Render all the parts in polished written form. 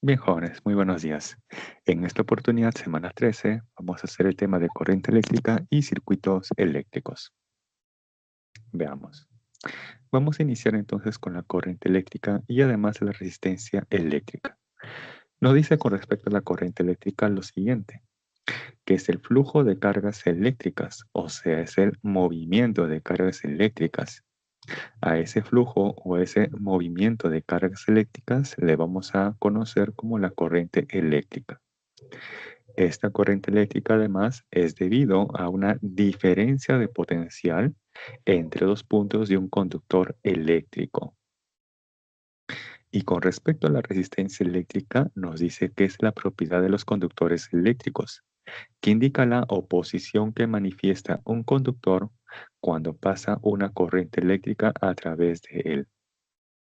Bien, jóvenes, muy buenos días. En esta oportunidad, semana 13, vamos a hacer el tema de corriente eléctrica y circuitos eléctricos. Veamos. Vamos a iniciar entonces con la corriente eléctrica y además la resistencia eléctrica. Nos dice con respecto a la corriente eléctrica lo siguiente, que es el flujo de cargas eléctricas, o sea, es el movimiento de cargas eléctricas. A ese flujo o ese movimiento de cargas eléctricas le vamos a conocer como la corriente eléctrica. Esta corriente eléctrica además es debido a una diferencia de potencial entre dos puntos de un conductor eléctrico. Y con respecto a la resistencia eléctrica, nos dice que es la propiedad de los conductores eléctricos, que indica la oposición que manifiesta un conductor cuando pasa una corriente eléctrica a través de él.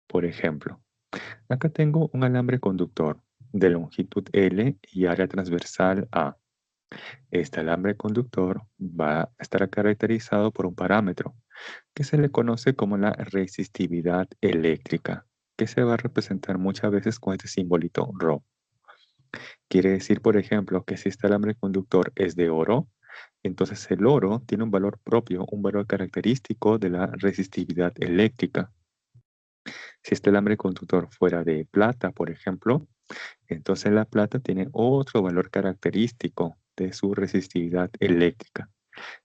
Por ejemplo, acá tengo un alambre conductor de longitud L y área transversal A. Este alambre conductor va a estar caracterizado por un parámetro que se le conoce como la resistividad eléctrica, que se va a representar muchas veces con este simbolito ρ. Quiere decir, por ejemplo, que si este alambre conductor es de oro, entonces el oro tiene un valor propio, un valor característico de la resistividad eléctrica. Si este alambre conductor fuera de plata, por ejemplo, entonces la plata tiene otro valor característico de su resistividad eléctrica.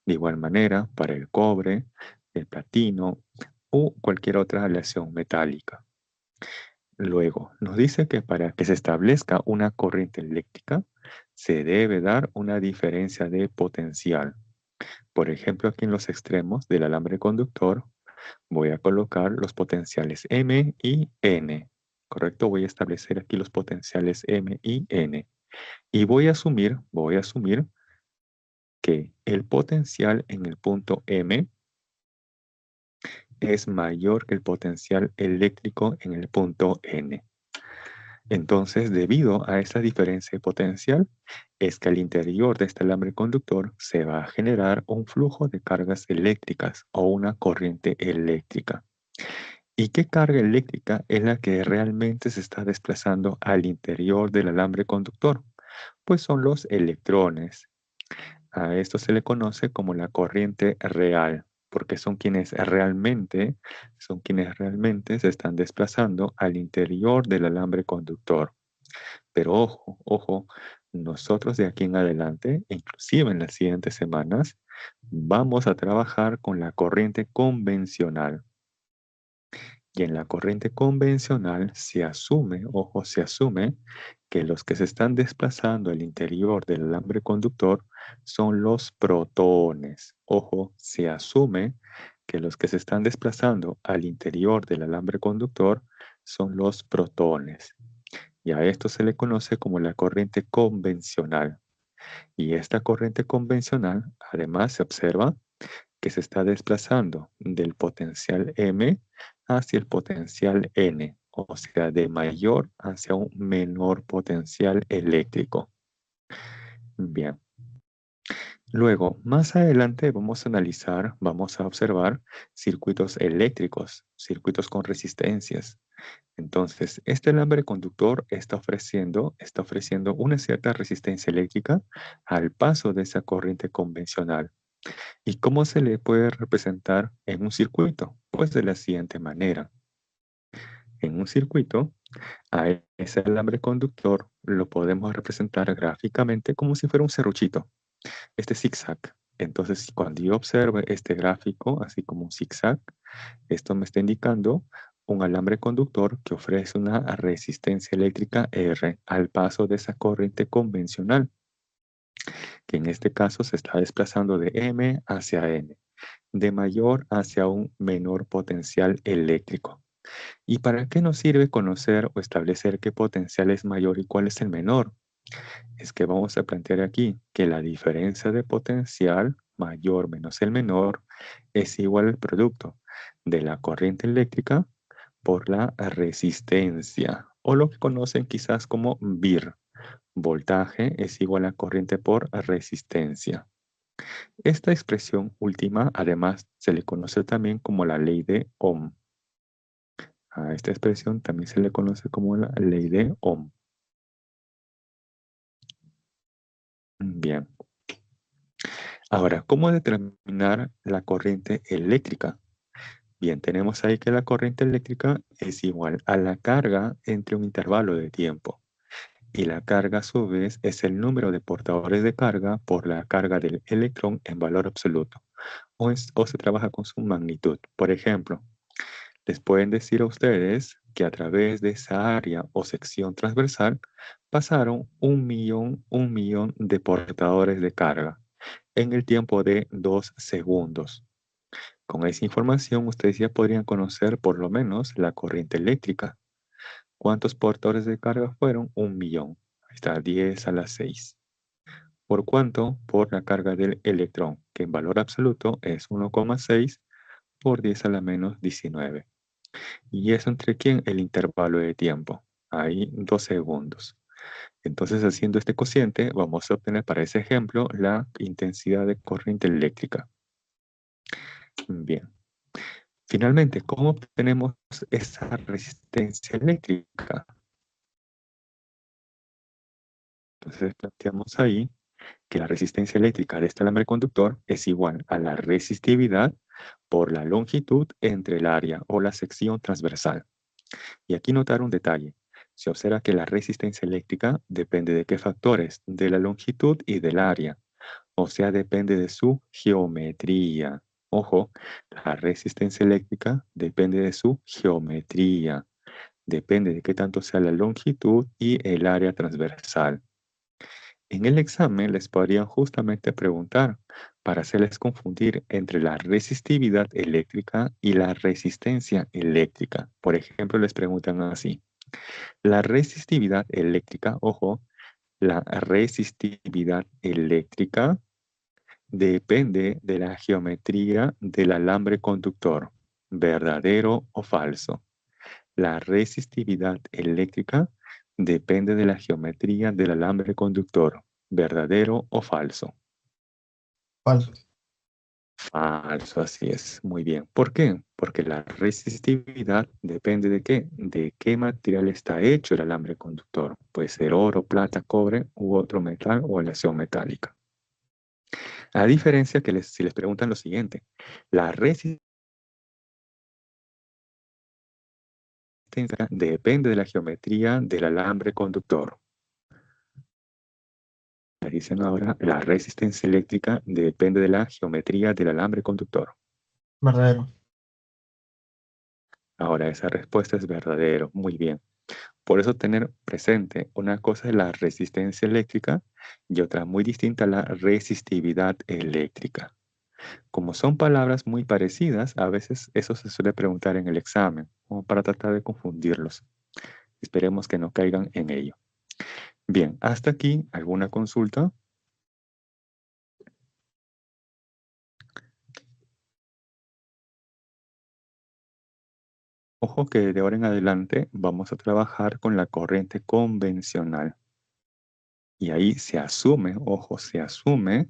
De igual manera, para el cobre, el platino o cualquier otra aleación metálica. Luego, nos dice que para que se establezca una corriente eléctrica, se debe dar una diferencia de potencial. Por ejemplo, aquí en los extremos del alambre conductor, voy a colocar los potenciales M y N. ¿Correcto? Voy a establecer aquí los potenciales M y N. Y voy a asumir que el potencial en el punto M es mayor que el potencial eléctrico en el punto N. Entonces, debido a esta diferencia de potencial, es que al interior de este alambre conductor se va a generar un flujo de cargas eléctricas o una corriente eléctrica. ¿Y qué carga eléctrica es la que realmente se está desplazando al interior del alambre conductor? Pues son los electrones. A esto se le conoce como la corriente real, porque son quienes realmente se están desplazando al interior del alambre conductor. Pero ojo, ojo, nosotros de aquí en adelante, inclusive en las siguientes semanas, vamos a trabajar con la corriente convencional. Y en la corriente convencional se asume, ojo, se asume que los que se están desplazando al interior del alambre conductor son los protones. Ojo, se asume que los que se están desplazando al interior del alambre conductor son los protones. Y a esto se le conoce como la corriente convencional. Y esta corriente convencional, además, se observa que se está desplazando del potencial M hacia el potencial N, o sea, de mayor hacia un menor potencial eléctrico. Bien. Luego, más adelante vamos a observar circuitos eléctricos, circuitos con resistencias. Entonces, este alambre conductor está ofreciendo una cierta resistencia eléctrica al paso de esa corriente convencional. ¿Y cómo se le puede representar en un circuito? Pues de la siguiente manera. En un circuito, a ese alambre conductor lo podemos representar gráficamente como si fuera un serruchito, este zigzag. Entonces, cuando yo observe este gráfico, así como un zigzag, esto me está indicando un alambre conductor que ofrece una resistencia eléctrica R al paso de esa corriente convencional, que en este caso se está desplazando de M hacia N, de mayor hacia un menor potencial eléctrico. ¿Y para qué nos sirve conocer o establecer qué potencial es mayor y cuál es el menor? Es que vamos a plantear aquí que la diferencia de potencial mayor menos el menor es igual al producto de la corriente eléctrica por la resistencia, o lo que conocen quizás como VIR. Voltaje es igual a corriente por resistencia. Esta expresión última, además, se le conoce también como la ley de Ohm. A esta expresión también se le conoce como la ley de Ohm. Bien. Ahora, ¿cómo determinar la corriente eléctrica? Bien, tenemos ahí que la corriente eléctrica es igual a la carga entre un intervalo de tiempo. Y la carga, a su vez, es el número de portadores de carga por la carga del electrón en valor absoluto. O se trabaja con su magnitud. Por ejemplo, les pueden decir a ustedes que a través de esa área o sección transversal pasaron un millón de portadores de carga en el tiempo de 2 segundos. Con esa información, ustedes ya podrían conocer por lo menos la corriente eléctrica. ¿Cuántos portadores de carga fueron? Un millón. Ahí está, 10 a la 6. ¿Por cuánto? Por la carga del electrón, que en valor absoluto es 1,6 por 10 a la menos 19. ¿Y eso entre quién? El intervalo de tiempo. Ahí 2 segundos. Entonces, haciendo este cociente, vamos a obtener para ese ejemplo la intensidad de corriente eléctrica. Bien. Finalmente, ¿cómo obtenemos esa resistencia eléctrica? Entonces, planteamos ahí que la resistencia eléctrica de este alambre conductor es igual a la resistividad por la longitud entre el área o la sección transversal. Y aquí notar un detalle. Se observa que la resistencia eléctrica depende de qué factores, de la longitud y del área, o sea, depende de su geometría. Ojo, la resistencia eléctrica depende de su geometría, depende de qué tanto sea la longitud y el área transversal. En el examen les podrían justamente preguntar para hacerles confundir entre la resistividad eléctrica y la resistencia eléctrica. Por ejemplo, les preguntan así. La resistividad eléctrica, ojo, la resistividad eléctrica depende de la geometría del alambre conductor, verdadero o falso. La resistividad eléctrica depende de la geometría del alambre conductor, verdadero o falso. Falso. Falso, así es. Muy bien. ¿Por qué? Porque la resistividad depende de qué? De qué material está hecho el alambre conductor. Puede ser oro, plata, cobre u otro metal o aleación metálica. A diferencia que si les preguntan lo siguiente, la resistencia depende de la geometría del alambre conductor. Dicen ahora, la resistencia eléctrica depende de la geometría del alambre conductor. Verdadero. Ahora, esa respuesta es verdadero. Muy bien. Por eso tener presente, una cosa es la resistencia eléctrica y otra muy distinta la resistividad eléctrica. Como son palabras muy parecidas, a veces eso se suele preguntar en el examen, como para tratar de confundirlos. Esperemos que no caigan en ello. Bien, hasta aquí, ¿alguna consulta? Ojo que de ahora en adelante vamos a trabajar con la corriente convencional. Y ahí se asume, ojo, se asume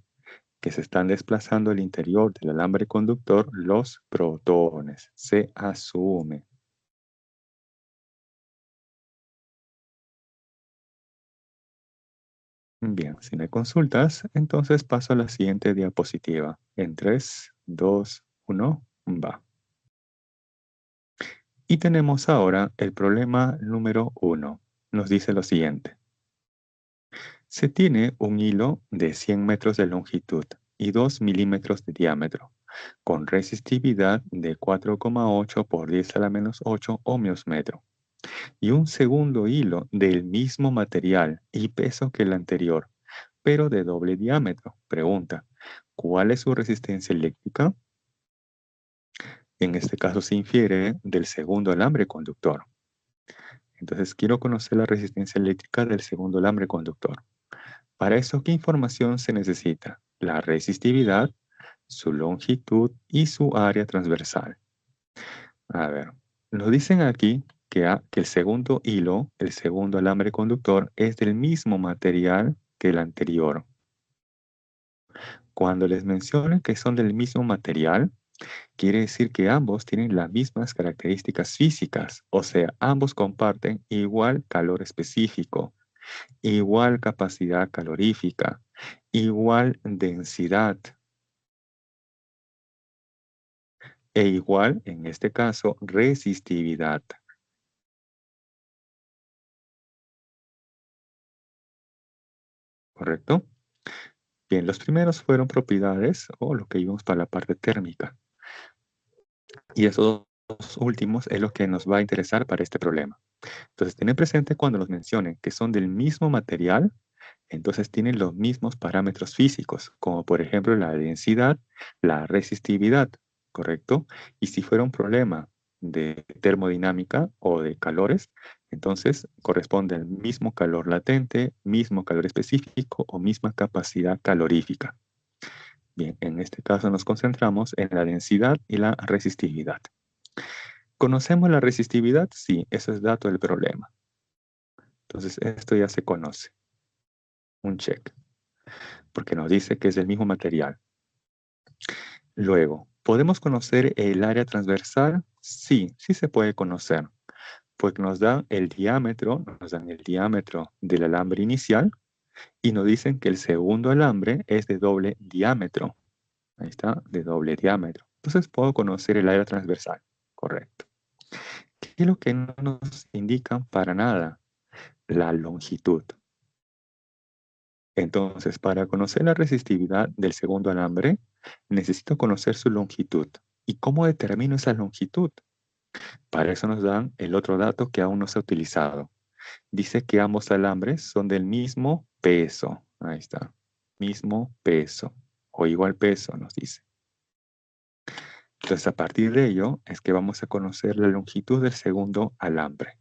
que se están desplazando al interior del alambre conductor los protones. Se asume. Bien, si me consultas, entonces paso a la siguiente diapositiva. En 3, 2, 1, va. Y tenemos ahora el problema número 1. Nos dice lo siguiente. Se tiene un hilo de 100 metros de longitud y 2 milímetros de diámetro, con resistividad de 4,8 por 10 a la menos 8 ohmios metro, y un segundo hilo del mismo material y peso que el anterior, pero de doble diámetro. Pregunta, ¿cuál es su resistencia eléctrica? En este caso se infiere del segundo alambre conductor. Entonces quiero conocer la resistencia eléctrica del segundo alambre conductor. Para eso, ¿qué información se necesita? La resistividad, su longitud y su área transversal. A ver, nos dicen aquí que el segundo hilo, el segundo alambre conductor, es del mismo material que el anterior. Cuando les mencionen que son del mismo material, quiere decir que ambos tienen las mismas características físicas, o sea, ambos comparten igual calor específico, igual capacidad calorífica, igual densidad e igual, en este caso, resistividad. ¿Correcto? Bien, los primeros fueron propiedades o lo que vimos para la parte térmica. Y esos dos últimos es lo que nos va a interesar para este problema. Entonces, tener presente cuando los mencionen que son del mismo material, entonces tienen los mismos parámetros físicos, como por ejemplo la densidad, la resistividad, ¿correcto? Y si fuera un problema de termodinámica o de calores, entonces corresponde al mismo calor latente, mismo calor específico o misma capacidad calorífica. Bien, en este caso nos concentramos en la densidad y la resistividad. ¿Conocemos la resistividad? Sí, eso es dato del problema. Entonces, esto ya se conoce. Un check. Porque nos dice que es del mismo material. Luego, ¿podemos conocer el área transversal? Sí, sí se puede conocer. Porque nos dan el diámetro del alambre inicial y nos dicen que el segundo alambre es de doble diámetro. Ahí está, de doble diámetro. Entonces puedo conocer el área transversal. Correcto. ¿Qué es lo que no nos indican para nada? La longitud. Entonces, para conocer la resistividad del segundo alambre, necesito conocer su longitud. ¿Y cómo determino esa longitud? Para eso nos dan el otro dato que aún no se ha utilizado. Dice que ambos alambres son del mismo peso. Ahí está. Mismo peso. O igual peso, nos dice. Entonces, a partir de ello, es que vamos a conocer la longitud del segundo alambre.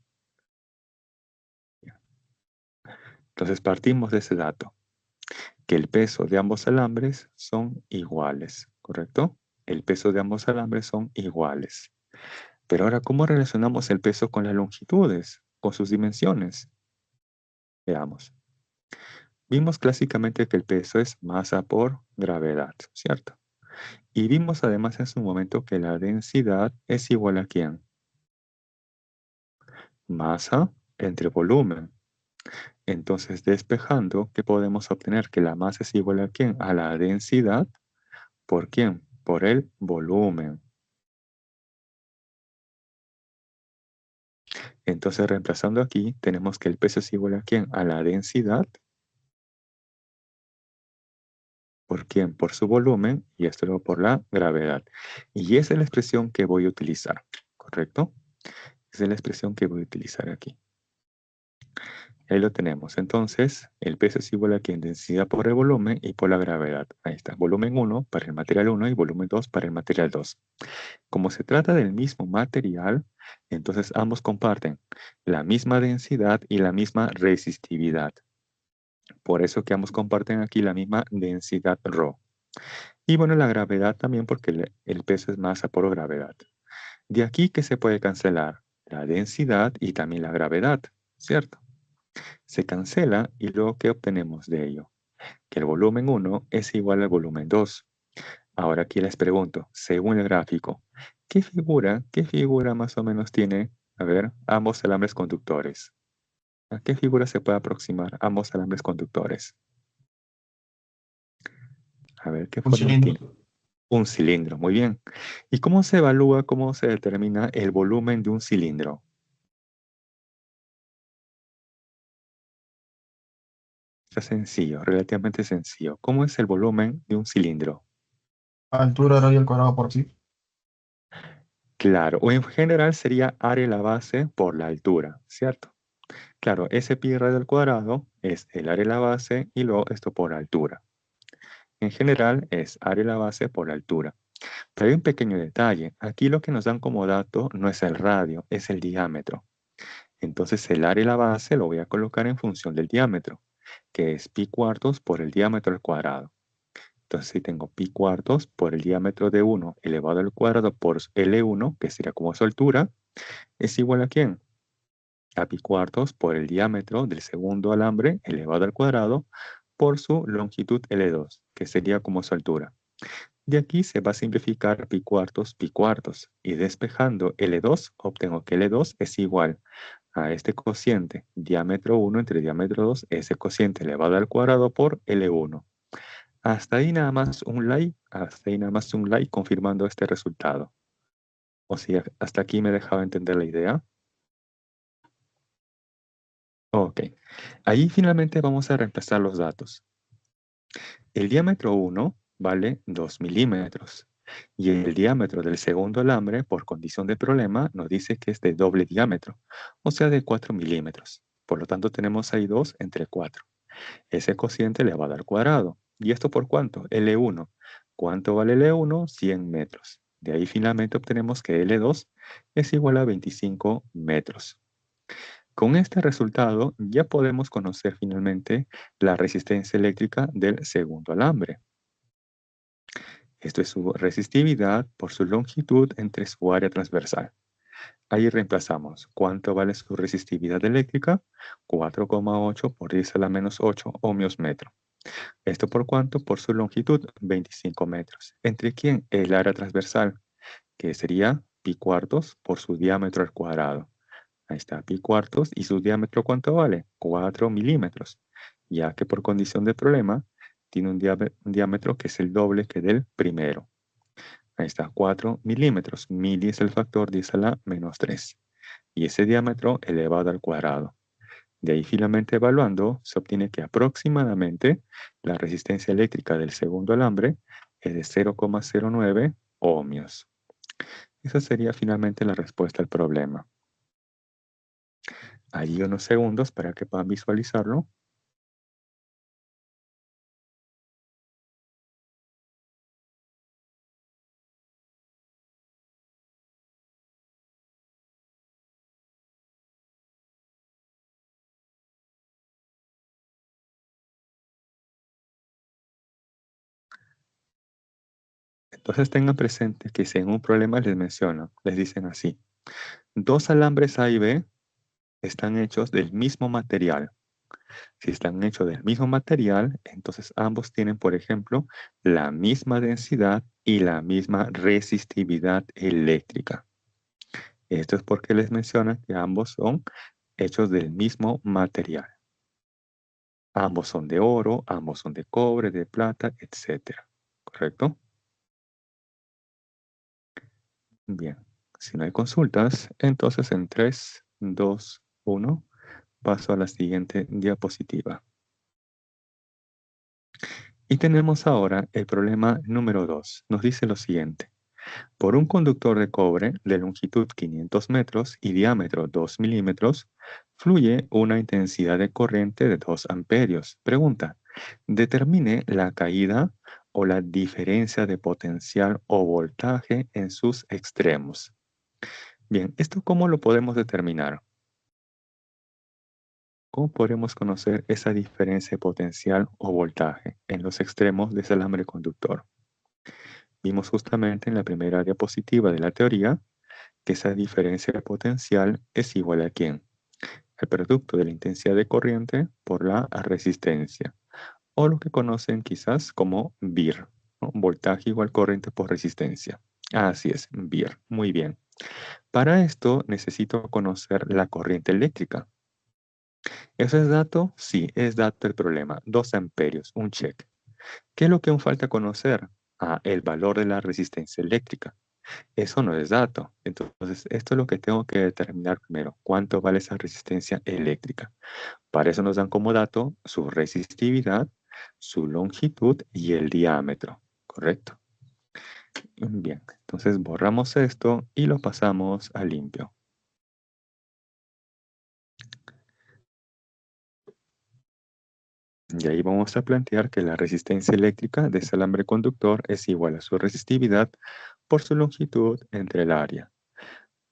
Entonces, partimos de ese dato, que el peso de ambos alambres son iguales, ¿correcto? El peso de ambos alambres son iguales. Pero ahora, ¿cómo relacionamos el peso con las longitudes, con sus dimensiones? Veamos. Vimos clásicamente que el peso es masa por gravedad, ¿cierto? Y vimos además en su momento que la densidad es igual a ¿quién? Masa entre volumen. Entonces, despejando, ¿qué podemos obtener? Que la masa es igual a ¿quién? A la densidad. ¿Por quién? Por el volumen. Entonces, reemplazando aquí, tenemos que el peso es igual a ¿quién? A la densidad. ¿Por quién? Por su volumen y esto luego por la gravedad. Y esa es la expresión que voy a utilizar, ¿correcto? Esa es la expresión que voy a utilizar aquí. Ahí lo tenemos. Entonces, el peso es igual a ¿quién? Densidad por el volumen y por la gravedad. Ahí está. Volumen 1 para el material 1 y volumen 2 para el material 2. Como se trata del mismo material, entonces ambos comparten la misma densidad y la misma resistividad. Por eso que ambos comparten aquí la misma densidad ρ. Y bueno, la gravedad también porque el peso es masa por gravedad. De aquí que se puede cancelar la densidad y también la gravedad, ¿cierto? Se cancela y luego ¿qué obtenemos de ello? Que el volumen 1 es igual al volumen 2. Ahora aquí les pregunto, según el gráfico, qué figura más o menos tiene, a ver, ambos alambres conductores? ¿A qué figura se puede aproximar ambos alambres conductores? A ver, ¿qué Un forma tiene? cilindro. Un cilindro, muy bien. ¿Y cómo se evalúa, cómo se determina el volumen de un cilindro? Está sencillo, relativamente sencillo. ¿Cómo es el volumen de un cilindro? Altura radio al cuadrado por pi. Claro, o en general sería área de la base por la altura, ¿cierto? Claro, ese pi radio al cuadrado es el área de la base y luego esto por altura. En general es área de la base por altura. Pero hay un pequeño detalle. Aquí lo que nos dan como dato no es el radio, es el diámetro. Entonces el área de la base lo voy a colocar en función del diámetro, que es pi cuartos por el diámetro al cuadrado. Entonces si tengo pi cuartos por el diámetro de 1 elevado al cuadrado por L1, que sería como su altura, es igual a ¿quién? A pi cuartos por el diámetro del segundo alambre elevado al cuadrado por su longitud L2, que sería como su altura. De aquí se va a simplificar pi cuartos, y despejando L2, obtengo que L2 es igual a este cociente diámetro 1 entre diámetro 2, ese cociente elevado al cuadrado por L1. Hasta ahí nada más un like confirmando este resultado. O sea, hasta aquí me dejaba entender la idea. Ok, ahí finalmente vamos a reemplazar los datos. El diámetro 1 vale 2 milímetros y el diámetro del segundo alambre, por condición de problema, nos dice que es de doble diámetro, o sea de 4 milímetros. Por lo tanto, tenemos ahí 2 entre 4. Ese cociente le va a dar cuadrado. ¿Y esto por cuánto? L1. ¿Cuánto vale L1? 100 metros. De ahí finalmente obtenemos que L2 es igual a 25 metros. Con este resultado ya podemos conocer finalmente la resistencia eléctrica del segundo alambre. Esto es su resistividad por su longitud entre su área transversal. Ahí reemplazamos. ¿Cuánto vale su resistividad eléctrica? 4,8 por 10 a la menos 8 ohmios metro. ¿Esto por cuánto? Por su longitud, 25 metros. ¿Entre quién? El área transversal, que sería pi cuartos por su diámetro al cuadrado. Ahí está, pi cuartos. ¿Y su diámetro cuánto vale? 4 milímetros. Ya que por condición de problema, tiene un diámetro que es el doble que del primero. Ahí está, 4 milímetros. Mili es el factor 10 a la menos 3. Y ese diámetro elevado al cuadrado. De ahí finalmente evaluando, se obtiene que aproximadamente la resistencia eléctrica del segundo alambre es de 0,09 ohmios. Esa sería finalmente la respuesta al problema. Ahí unos segundos para que puedan visualizarlo. Entonces tengan presente que si en un problema les mencionan, les dicen así, dos alambres A y B están hechos del mismo material. Si están hechos del mismo material, entonces ambos tienen, por ejemplo, la misma densidad y la misma resistividad eléctrica. Esto es porque les menciona que ambos son hechos del mismo material. Ambos son de oro, ambos son de cobre, de plata, etc. ¿Correcto? Bien. Si no hay consultas, entonces en 3, 2, 1, paso a la siguiente diapositiva. Y tenemos ahora el problema número 2. Nos dice lo siguiente. Por un conductor de cobre de longitud 500 metros y diámetro 2 milímetros, fluye una intensidad de corriente de 2 amperios. Pregunta, determine la caída o la diferencia de potencial o voltaje en sus extremos. Bien, ¿esto cómo lo podemos determinar? ¿Cómo podemos conocer esa diferencia de potencial o voltaje en los extremos de ese alambre conductor? Vimos justamente en la primera diapositiva de la teoría que esa diferencia de potencial es igual a ¿quién? El producto de la intensidad de corriente por la resistencia, o lo que conocen quizás como VIR, ¿no? Voltaje igual corriente por resistencia. Así es, VIR. Muy bien. Para esto necesito conocer la corriente eléctrica. ¿Eso es dato? Sí, es dato el problema. 2 amperios, un check. ¿Qué es lo que aún falta conocer? El valor de la resistencia eléctrica. Eso no es dato. Entonces, esto es lo que tengo que determinar primero. ¿Cuánto vale esa resistencia eléctrica? Para eso nos dan como dato su resistividad, su longitud y el diámetro. ¿Correcto? Bien, entonces borramos esto y lo pasamos a limpio. Y ahí vamos a plantear que la resistencia eléctrica de ese alambre conductor es igual a su resistividad por su longitud entre el área.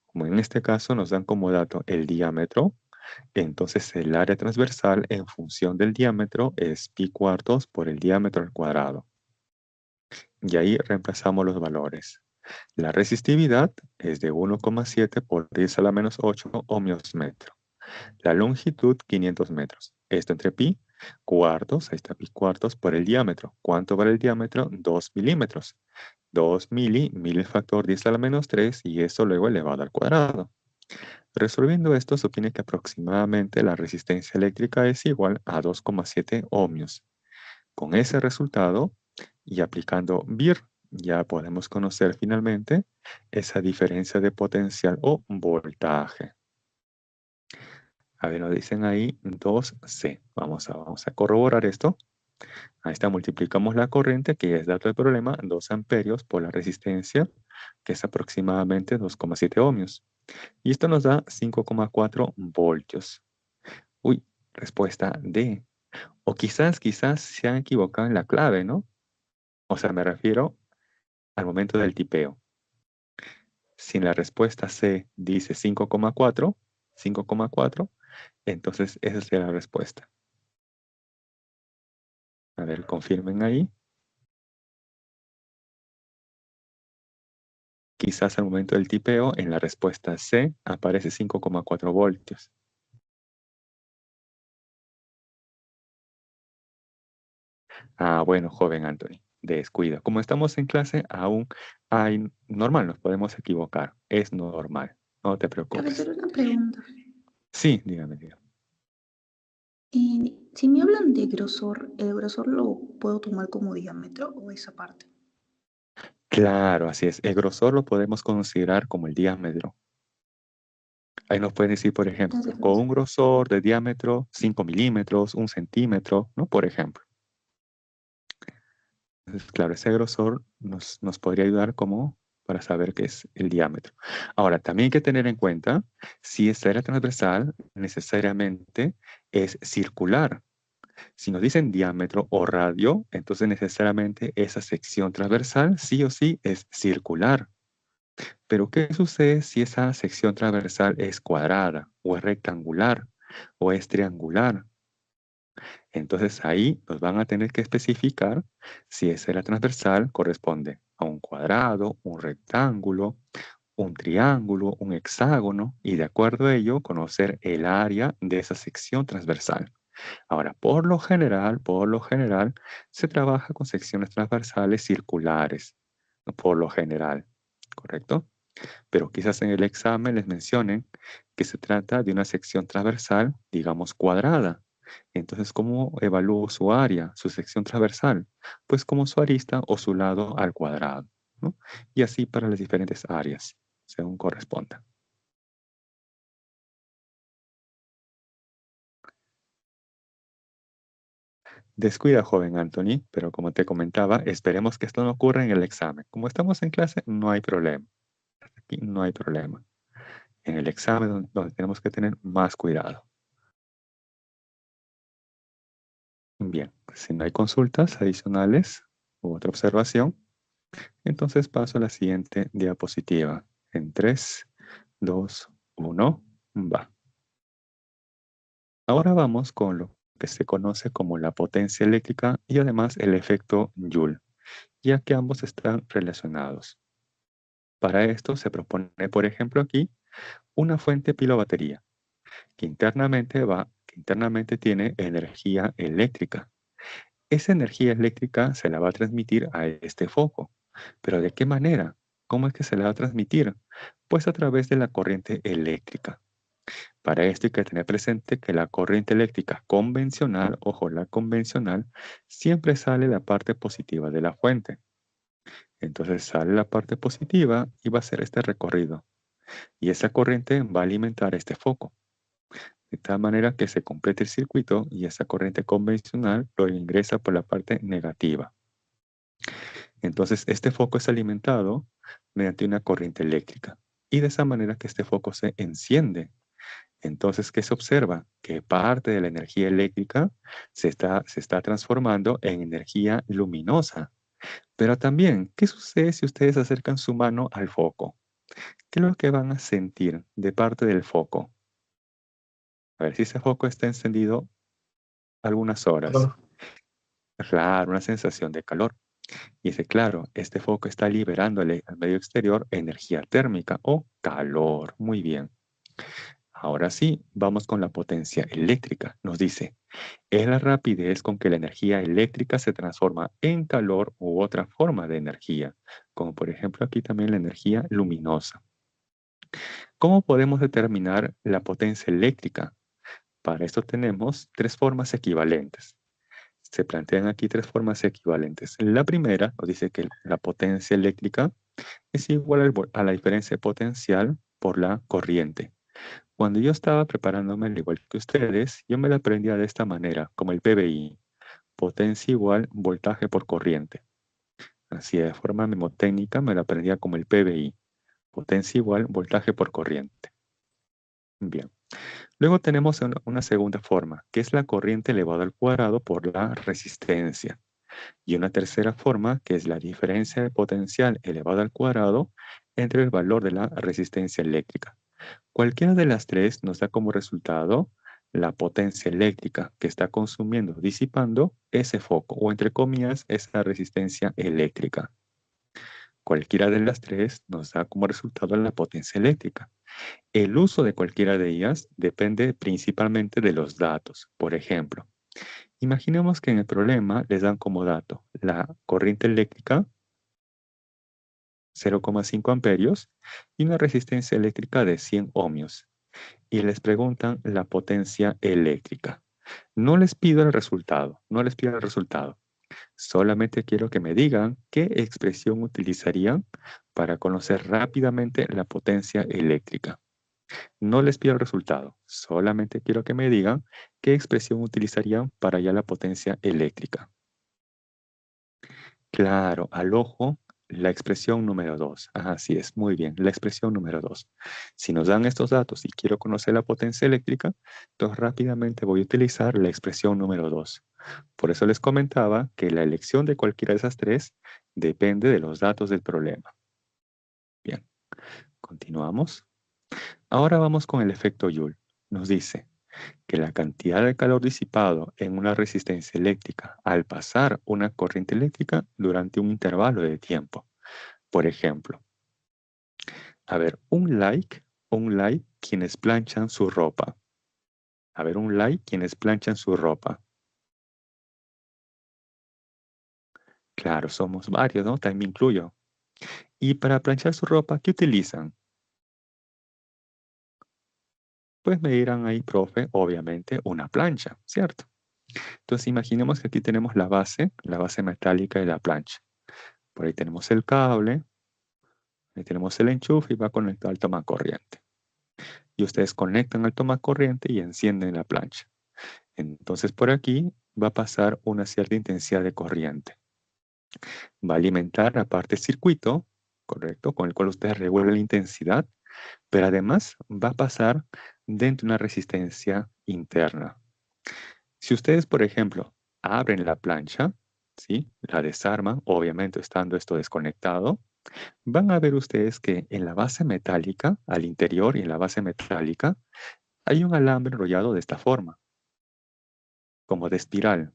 Como en este caso nos dan como dato el diámetro, entonces el área transversal en función del diámetro es pi cuartos por el diámetro al cuadrado. Y ahí reemplazamos los valores. La resistividad es de 1,7 por 10 a la menos 8 ohmios metro. La longitud 500 metros. Esto entre pi cuartos, ahí está pi cuartos por el diámetro. ¿Cuánto vale el diámetro? 2 milímetros. 2 mil el factor 10 a la menos 3 y eso luego elevado al cuadrado. Resolviendo esto, se obtiene que aproximadamente la resistencia eléctrica es igual a 2,7 ohmios. Con ese resultado y aplicando VIR, ya podemos conocer finalmente esa diferencia de potencial o voltaje. A ver, nos dicen ahí 2C. Vamos a corroborar esto. Ahí está, multiplicamos la corriente, que ya es dato del problema, 2 amperios por la resistencia, que es aproximadamente 2,7 ohmios. Y esto nos da 5,4 voltios. Uy, respuesta D. O quizás se han equivocado en la clave, ¿no? O sea, me refiero al momento del tipeo. Si en la respuesta C dice 5,4, entonces esa sería la respuesta. A ver, confirmen ahí. Quizás al momento del tipeo, en la respuesta C aparece 5,4 voltios. Ah, bueno, joven Anthony, descuida. Como estamos en clase, aún hay normal, nos podemos equivocar. Es normal, no te preocupes. Profesor, una pregunta. Sí, dígame. Si me hablan de grosor, ¿el grosor lo puedo tomar como diámetro o esa parte? Claro, así es. El grosor lo podemos considerar como el diámetro. Ahí nos pueden decir, por ejemplo, Gracias, con profesor. un grosor de diámetro 5 milímetros, 1 centímetro, ¿no? Por ejemplo. Entonces, claro, ese grosor nos podría ayudar como para saber qué es el diámetro. Ahora, también hay que tener en cuenta, si esta era transversal, necesariamente es circular. Si nos dicen diámetro o radio, entonces necesariamente esa sección transversal sí o sí es circular. Pero ¿qué sucede si esa sección transversal es cuadrada o es rectangular o es triangular? Entonces ahí nos van a tener que especificar si esa la transversal corresponde a un cuadrado, un rectángulo, un triángulo, un hexágono y de acuerdo a ello conocer el área de esa sección transversal. Ahora, por lo general, se trabaja con secciones transversales circulares, ¿no? Por lo general, ¿correcto? Pero quizás en el examen les mencionen que se trata de una sección transversal, digamos, cuadrada. Entonces, ¿cómo evalúo su área, su sección transversal? Pues como su arista o su lado al cuadrado, ¿no? Y así para las diferentes áreas, según corresponda. Descuida, joven Anthony, pero como te comentaba, esperemos que esto no ocurra en el examen. Como estamos en clase, no hay problema. Aquí no hay problema. En el examen donde tenemos que tener más cuidado. Bien, si no hay consultas adicionales u otra observación, entonces paso a la siguiente diapositiva. En 3, 2, 1, va. Ahora vamos con lo que se conoce como la potencia eléctrica y además el efecto Joule, ya que ambos están relacionados. Para esto se propone, por ejemplo, aquí una fuente pilo-batería que internamente tiene energía eléctrica. Esa energía eléctrica se la va a transmitir a este foco. ¿Pero de qué manera? ¿Cómo es que se la va a transmitir? Pues a través de la corriente eléctrica. Para esto hay que tener presente que la corriente eléctrica convencional, ojo, la convencional, siempre sale la parte positiva de la fuente. Entonces sale la parte positiva y va a hacer este recorrido. Y esa corriente va a alimentar este foco. De tal manera que se complete el circuito y esa corriente convencional lo ingresa por la parte negativa. Entonces, este foco es alimentado mediante una corriente eléctrica y de esa manera que este foco se enciende. Entonces, ¿qué se observa? Que parte de la energía eléctrica se está transformando en energía luminosa. Pero también, ¿qué sucede si ustedes acercan su mano al foco? ¿Qué es lo que van a sentir de parte del foco? A ver, si ese foco está encendido algunas horas. Calor. Claro, una sensación de calor. Y dice, claro, este foco está liberándole al medio exterior energía térmica o calor. Muy bien. Ahora sí, vamos con la potencia eléctrica. Nos dice, es la rapidez con que la energía eléctrica se transforma en calor u otra forma de energía, como por ejemplo aquí también la energía luminosa. ¿Cómo podemos determinar la potencia eléctrica? Para esto tenemos tres formas equivalentes. Se plantean aquí tres formas equivalentes. La primera nos dice que la potencia eléctrica es igual a la diferencia potencial por la corriente. Cuando yo estaba preparándome al igual que ustedes, yo me la aprendía de esta manera, como el PBI, potencia igual voltaje por corriente. Así de forma mnemotécnica me la aprendía como el PBI, potencia igual voltaje por corriente. Bien. Luego tenemos una segunda forma, que es la corriente elevado al cuadrado por la resistencia. Y una tercera forma, que es la diferencia de potencial elevado al cuadrado entre el valor de la resistencia eléctrica. Cualquiera de las tres nos da como resultado la potencia eléctrica que está consumiendo, disipando ese foco, o entre comillas, esa resistencia eléctrica. Cualquiera de las tres nos da como resultado la potencia eléctrica. El uso de cualquiera de ellas depende principalmente de los datos. Por ejemplo, imaginemos que en el problema les dan como dato la corriente eléctrica 0,5 amperios y una resistencia eléctrica de 100 ohmios. Y les preguntan la potencia eléctrica. No les pido el resultado, Solamente quiero que me digan qué expresión utilizarían para conocer rápidamente la potencia eléctrica. No les pido el resultado, solamente quiero que me digan qué expresión utilizarían para hallar la potencia eléctrica. Claro, al ojo, la expresión número 2. Así es, muy bien, la expresión número 2. Si nos dan estos datos y quiero conocer la potencia eléctrica, entonces rápidamente voy a utilizar la expresión número 2. Por eso les comentaba que la elección de cualquiera de esas tres depende de los datos del problema. Bien, continuamos. Ahora vamos con el efecto Joule. Nos dice que la cantidad de calor disipado en una resistencia eléctrica al pasar una corriente eléctrica durante un intervalo de tiempo. Por ejemplo, a ver, un like, quienes planchan su ropa. A ver, un like, quienes planchan su ropa. Claro, somos varios, ¿no? También me incluyo. Y para planchar su ropa, ¿qué utilizan? Pues me dirán ahí, profe, obviamente, una plancha, ¿cierto? Entonces imaginemos que aquí tenemos la base metálica de la plancha. Por ahí tenemos el cable, ahí tenemos el enchufe y va conectado al tomacorriente. Y ustedes conectan al tomacorriente y encienden la plancha. Entonces por aquí va a pasar una cierta intensidad de corriente. Va a alimentar aparte el circuito, correcto, con el cual ustedes regulan la intensidad, pero además va a pasar dentro de una resistencia interna. Si ustedes, por ejemplo, abren la plancha, ¿sí? La desarman, obviamente estando esto desconectado, van a ver ustedes que en la base metálica, al interior y en la base metálica, hay un alambre enrollado de esta forma, como de espiral.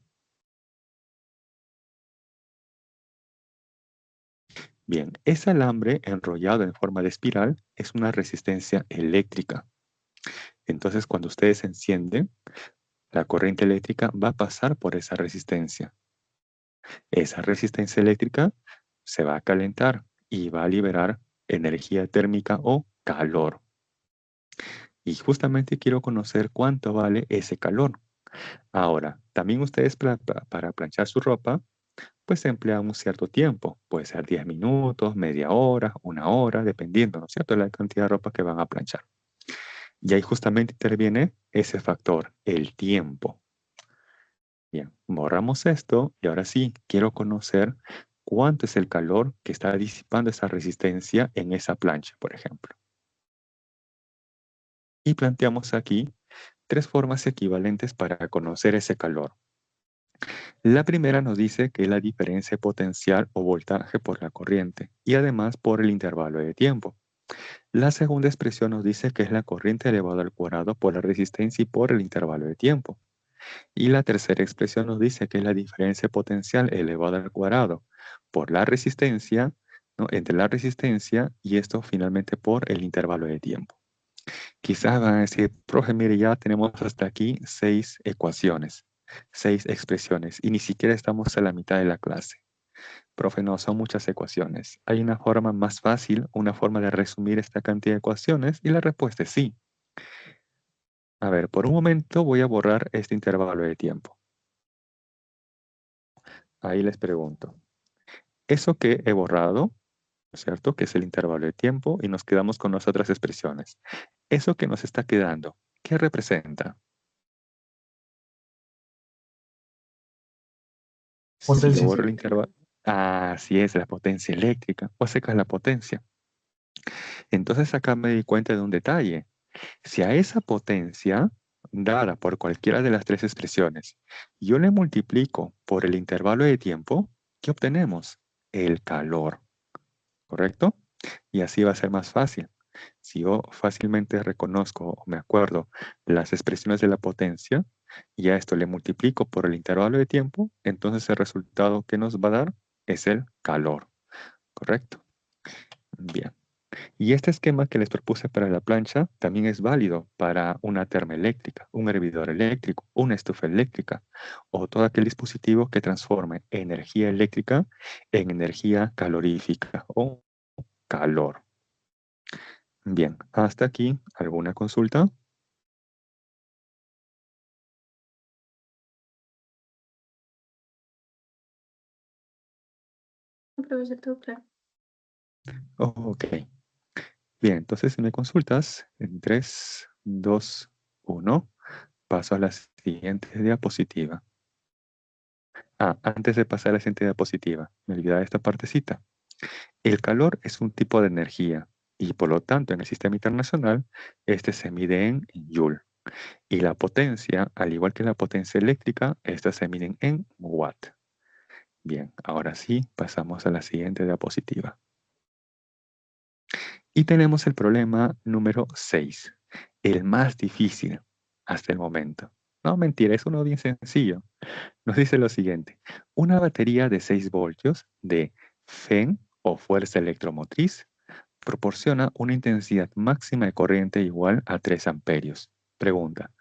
Bien, ese alambre enrollado en forma de espiral es una resistencia eléctrica. Entonces, cuando ustedes encienden, la corriente eléctrica va a pasar por esa resistencia. Esa resistencia eléctrica se va a calentar y va a liberar energía térmica o calor. Y justamente quiero conocer cuánto vale ese calor. Ahora, también ustedes para planchar su ropa, pues emplean un cierto tiempo. Puede ser 10 minutos, media hora, una hora, dependiendo, ¿no es cierto?, de la cantidad de ropa que van a planchar. Y ahí justamente interviene ese factor, el tiempo. Bien, borramos esto y ahora sí, quiero conocer cuánto es el calor que está disipando esa resistencia en esa plancha, por ejemplo. Y planteamos aquí tres formas equivalentes para conocer ese calor. La primera nos dice que es la diferencia potencial o voltaje por la corriente y además por el intervalo de tiempo. La segunda expresión nos dice que es la corriente elevada al cuadrado por la resistencia y por el intervalo de tiempo. Y la tercera expresión nos dice que es la diferencia potencial elevada al cuadrado por la resistencia, ¿no?, entre la resistencia y esto finalmente por el intervalo de tiempo. Quizás van a decir, profe, mire, ya tenemos hasta aquí 6 ecuaciones, 6 expresiones y ni siquiera estamos a la mitad de la clase. profe, no, son muchas ecuaciones. ¿Hay una forma más fácil, una forma de resumir esta cantidad de ecuaciones? Y la respuesta es sí. A ver, por un momento voy a borrar este intervalo de tiempo. Ahí les pregunto. Eso que he borrado, ¿no es cierto? Que es el intervalo de tiempo y nos quedamos con las otras expresiones. Eso que nos está quedando, ¿qué representa? Si yo Potencia. borro el intervalo. Así es, la potencia eléctrica. O sea que es la potencia. Entonces acá me di cuenta de un detalle. Si a esa potencia, dada por cualquiera de las tres expresiones, yo le multiplico por el intervalo de tiempo, ¿qué obtenemos? El calor, ¿correcto? Y así va a ser más fácil. Si yo fácilmente reconozco o me acuerdo las expresiones de la potencia y a esto le multiplico por el intervalo de tiempo, entonces el resultado que nos va a dar es el calor, ¿correcto? Bien. Y este esquema que les propuse para la plancha también es válido para una termoeléctrica, un hervidor eléctrico, una estufa eléctrica o todo aquel dispositivo que transforme energía eléctrica en energía calorífica o calor. Bien, hasta aquí, ¿alguna consulta? Profesor, todo claro. Ok. Bien, entonces si me consultas, en 3, 2, 1, paso a la siguiente diapositiva. Antes de pasar a la siguiente diapositiva, me olvidaba esta partecita. El calor es un tipo de energía y por lo tanto en el sistema internacional este se mide en joule. Y la potencia, al igual que la potencia eléctrica, estas se miden en watt. Bien, ahora sí, pasamos a la siguiente diapositiva. Y tenemos el problema número 6, el más difícil hasta el momento. No, mentira, es uno bien sencillo. Nos dice lo siguiente. Una batería de 6 voltios de FEN o fuerza electromotriz proporciona una intensidad máxima de corriente igual a 3 amperios. Pregunta.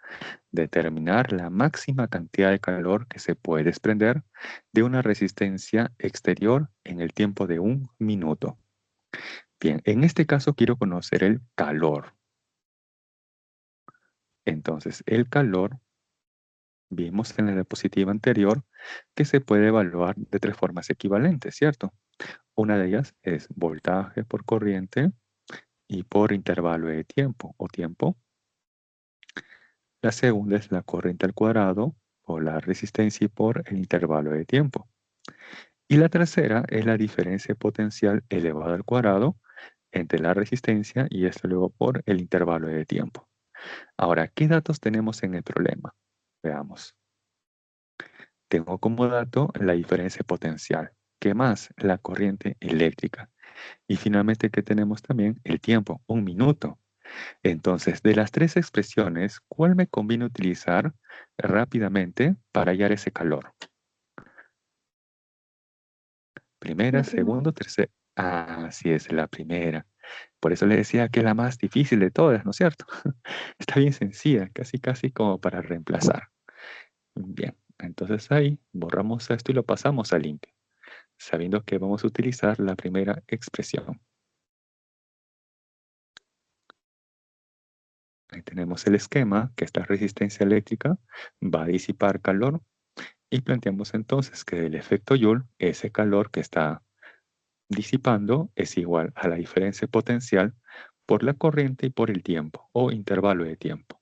Determinar la máxima cantidad de calor que se puede desprender de una resistencia exterior en el tiempo de 1 minuto. Bien, en este caso quiero conocer el calor. Entonces, el calor, vimos en la diapositiva anterior que se puede evaluar de 3 formas equivalentes, ¿cierto? Una de ellas es voltaje por corriente y por intervalo de tiempo o tiempo. La segunda es la corriente al cuadrado por la resistencia y por el intervalo de tiempo. Y la tercera es la diferencia potencial elevada al cuadrado entre la resistencia y esto luego por el intervalo de tiempo. Ahora, ¿qué datos tenemos en el problema? Veamos. Tengo como dato la diferencia potencial. ¿Qué más? La corriente eléctrica. Y finalmente, ¿qué tenemos también? El tiempo, 1 minuto. Entonces, de las 3 expresiones, ¿cuál me conviene utilizar rápidamente para hallar ese calor? Primera, La primera. segunda, tercera. Así es, la primera. Por eso le decía que es la más difícil de todas, ¿no es cierto? Está bien sencilla, casi casi como para reemplazar. Bien, entonces ahí borramos esto y lo pasamos a limpio, sabiendo que vamos a utilizar la primera expresión. Ahí tenemos el esquema, que esta resistencia eléctrica va a disipar calor y planteamos entonces que el efecto Joule, ese calor que está disipando, es igual a la diferencia potencial por la corriente y por el tiempo o intervalo de tiempo.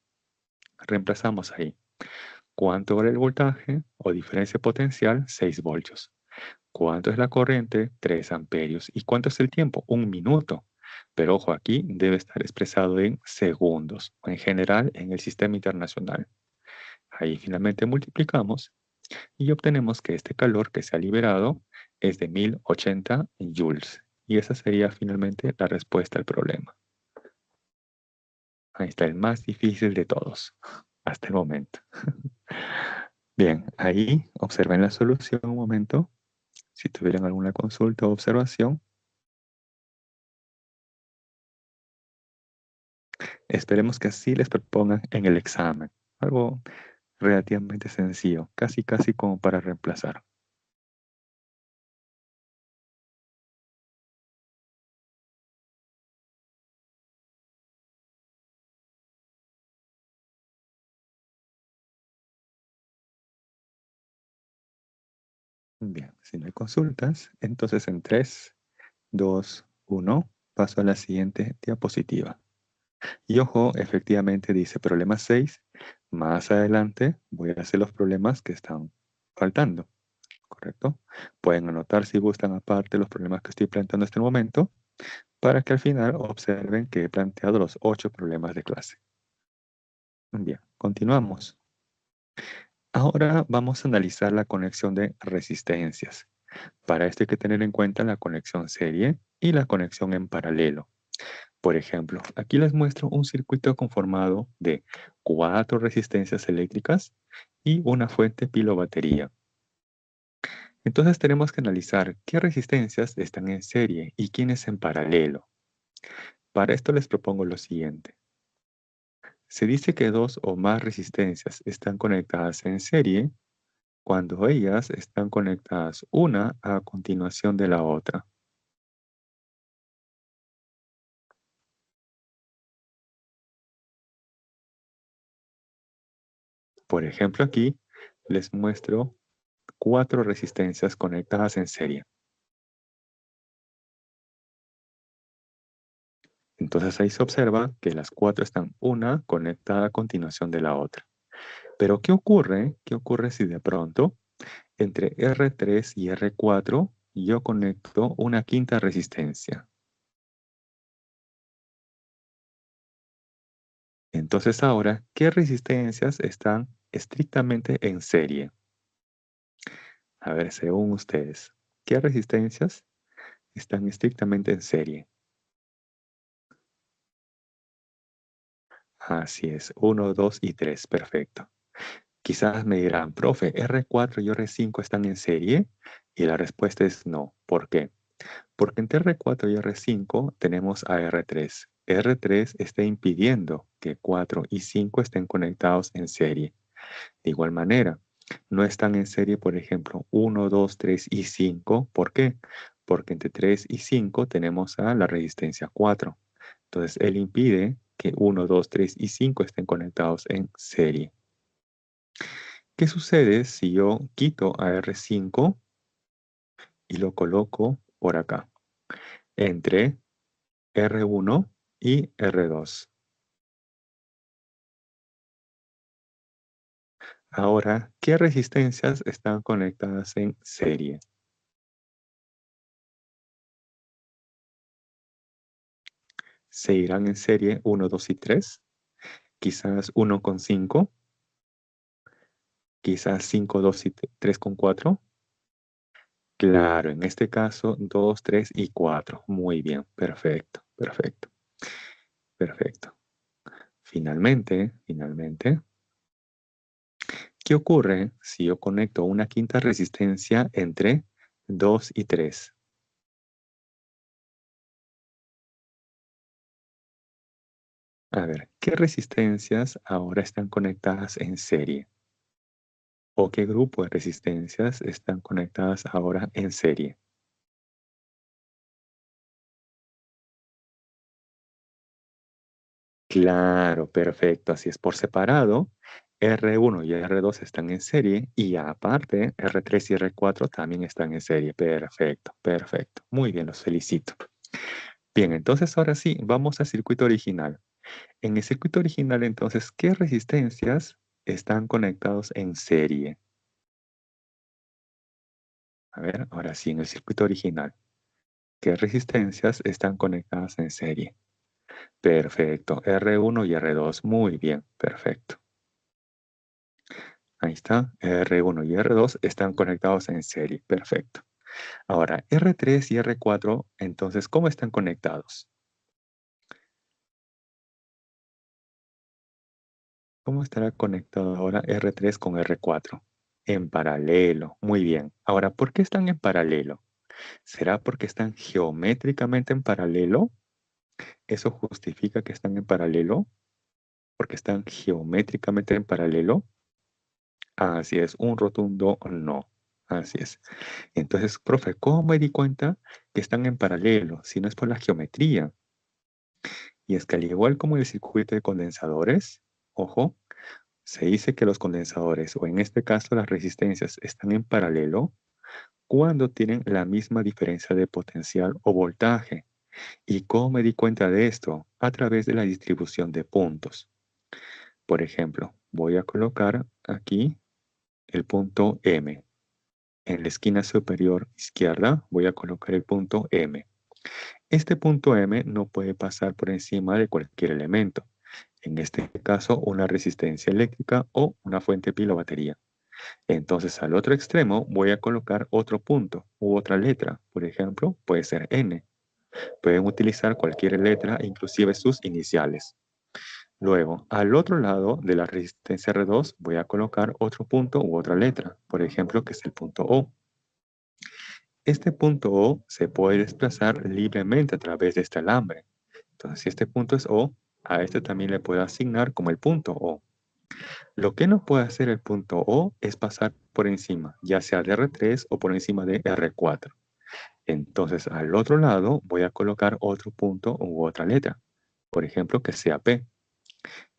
Reemplazamos ahí. ¿Cuánto vale el voltaje o diferencia potencial? 6 voltios. ¿Cuánto es la corriente? 3 amperios. ¿Y cuánto es el tiempo? 1 minuto. Pero ojo, aquí debe estar expresado en segundos o en general en el sistema internacional. Ahí finalmente multiplicamos y obtenemos que este calor que se ha liberado es de 1080 joules. Y esa sería finalmente la respuesta al problema. Ahí está el más difícil de todos, hasta el momento. Bien, ahí observen la solución un momento. Si tuvieran alguna consulta o observación, esperemos que así les propongan en el examen. Algo relativamente sencillo, casi casi como para reemplazar. Bien, si no hay consultas, entonces en 3, 2, 1, paso a la siguiente diapositiva. Y ojo, efectivamente dice problema 6. Más adelante voy a hacer los problemas que están faltando, ¿correcto? Pueden anotar si gustan aparte los problemas que estoy planteando en este momento, para que al final observen que he planteado los 8 problemas de clase. Bien, continuamos. Ahora vamos a analizar la conexión de resistencias. Para esto hay que tener en cuenta la conexión serie y la conexión en paralelo. Por ejemplo, aquí les muestro un circuito conformado de 4 resistencias eléctricas y una fuente pilo-batería. Entonces tenemos que analizar qué resistencias están en serie y quiénes en paralelo. Para esto les propongo lo siguiente. Se dice que 2 o más resistencias están conectadas en serie cuando ellas están conectadas una a continuación de la otra. Por ejemplo, aquí les muestro 4 resistencias conectadas en serie. Entonces ahí se observa que las 4 están una conectada a continuación de la otra. Pero ¿qué ocurre? ¿Qué ocurre si de pronto entre R3 y R4 yo conecto una quinta resistencia? Entonces ahora, ¿qué resistencias están estrictamente en serie? A ver, según ustedes, ¿qué resistencias están estrictamente en serie? Así es, 1, 2 y 3, perfecto. Quizás me dirán, profe, R4 y R5 están en serie, y la respuesta es no. ¿Por qué? Porque entre R4 y R5 tenemos a R3. R3 está impidiendo que 4 y 5 estén conectados en serie. De igual manera, no están en serie, por ejemplo, 1, 2, 3 y 5. ¿Por qué? Porque entre 3 y 5 tenemos a la resistencia 4. Entonces, él impide que 1, 2, 3 y 5 estén conectados en serie. ¿Qué sucede si yo quito a R5 y lo coloco por acá, entre R1 y R2? Ahora, ¿qué resistencias están conectadas en serie? ¿Se irán en serie 1, 2 y 3? Quizás 1 con 5, quizás 5, 2 y 3 con 4. Claro, en este caso 2, 3 y 4. Muy bien, perfecto, perfecto, perfecto. Finalmente, ¿qué ocurre si yo conecto una quinta resistencia entre 2 y 3? A ver, ¿qué resistencias ahora están conectadas en serie? ¿O qué grupo de resistencias están conectadas ahora en serie? Claro, perfecto. Así es, por separado, R1 y R2 están en serie y aparte R3 y R4 también están en serie. Perfecto, perfecto. Muy bien, los felicito. Bien, entonces ahora sí, vamos al circuito original. En el circuito original, entonces, ¿qué resistencias están conectados en serie? A ver, ahora sí, en el circuito original, ¿qué resistencias están conectadas en serie? Perfecto, R1 y R2. Muy bien, perfecto. Ahí está, R1 y R2 están conectados en serie. Perfecto. Ahora, R3 y R4, entonces, ¿cómo están conectados? ¿Cómo estará conectado ahora R3 con R4? En paralelo. Muy bien. Ahora, ¿por qué están en paralelo? ¿Será porque están geométricamente en paralelo? ¿Eso justifica que están en paralelo? ¿Porque están geométricamente en paralelo? Así es, un rotundo no. Así es. Entonces, profe, ¿cómo me di cuenta que están en paralelo si no es por la geometría? Y es que al igual como el circuito de condensadores, ojo, se dice que los condensadores, o en este caso las resistencias, están en paralelo cuando tienen la misma diferencia de potencial o voltaje. ¿Y cómo me di cuenta de esto? A través de la distribución de puntos. Por ejemplo, voy a colocar aquí el punto M. En la esquina superior izquierda voy a colocar el punto M. Este punto M no puede pasar por encima de cualquier elemento. En este caso, una resistencia eléctrica o una fuente pila o batería. Entonces, al otro extremo voy a colocar otro punto u otra letra. Por ejemplo, puede ser N. Pueden utilizar cualquier letra, inclusive sus iniciales. Luego, al otro lado de la resistencia R2 voy a colocar otro punto u otra letra. Por ejemplo, que es el punto O. Este punto O se puede desplazar libremente a través de este alambre. Entonces, si este punto es O, a este también le puedo asignar como el punto O. Lo que no puede hacer el punto O es pasar por encima, ya sea de R3 o por encima de R4. Entonces, al otro lado voy a colocar otro punto u otra letra. Por ejemplo, que sea P.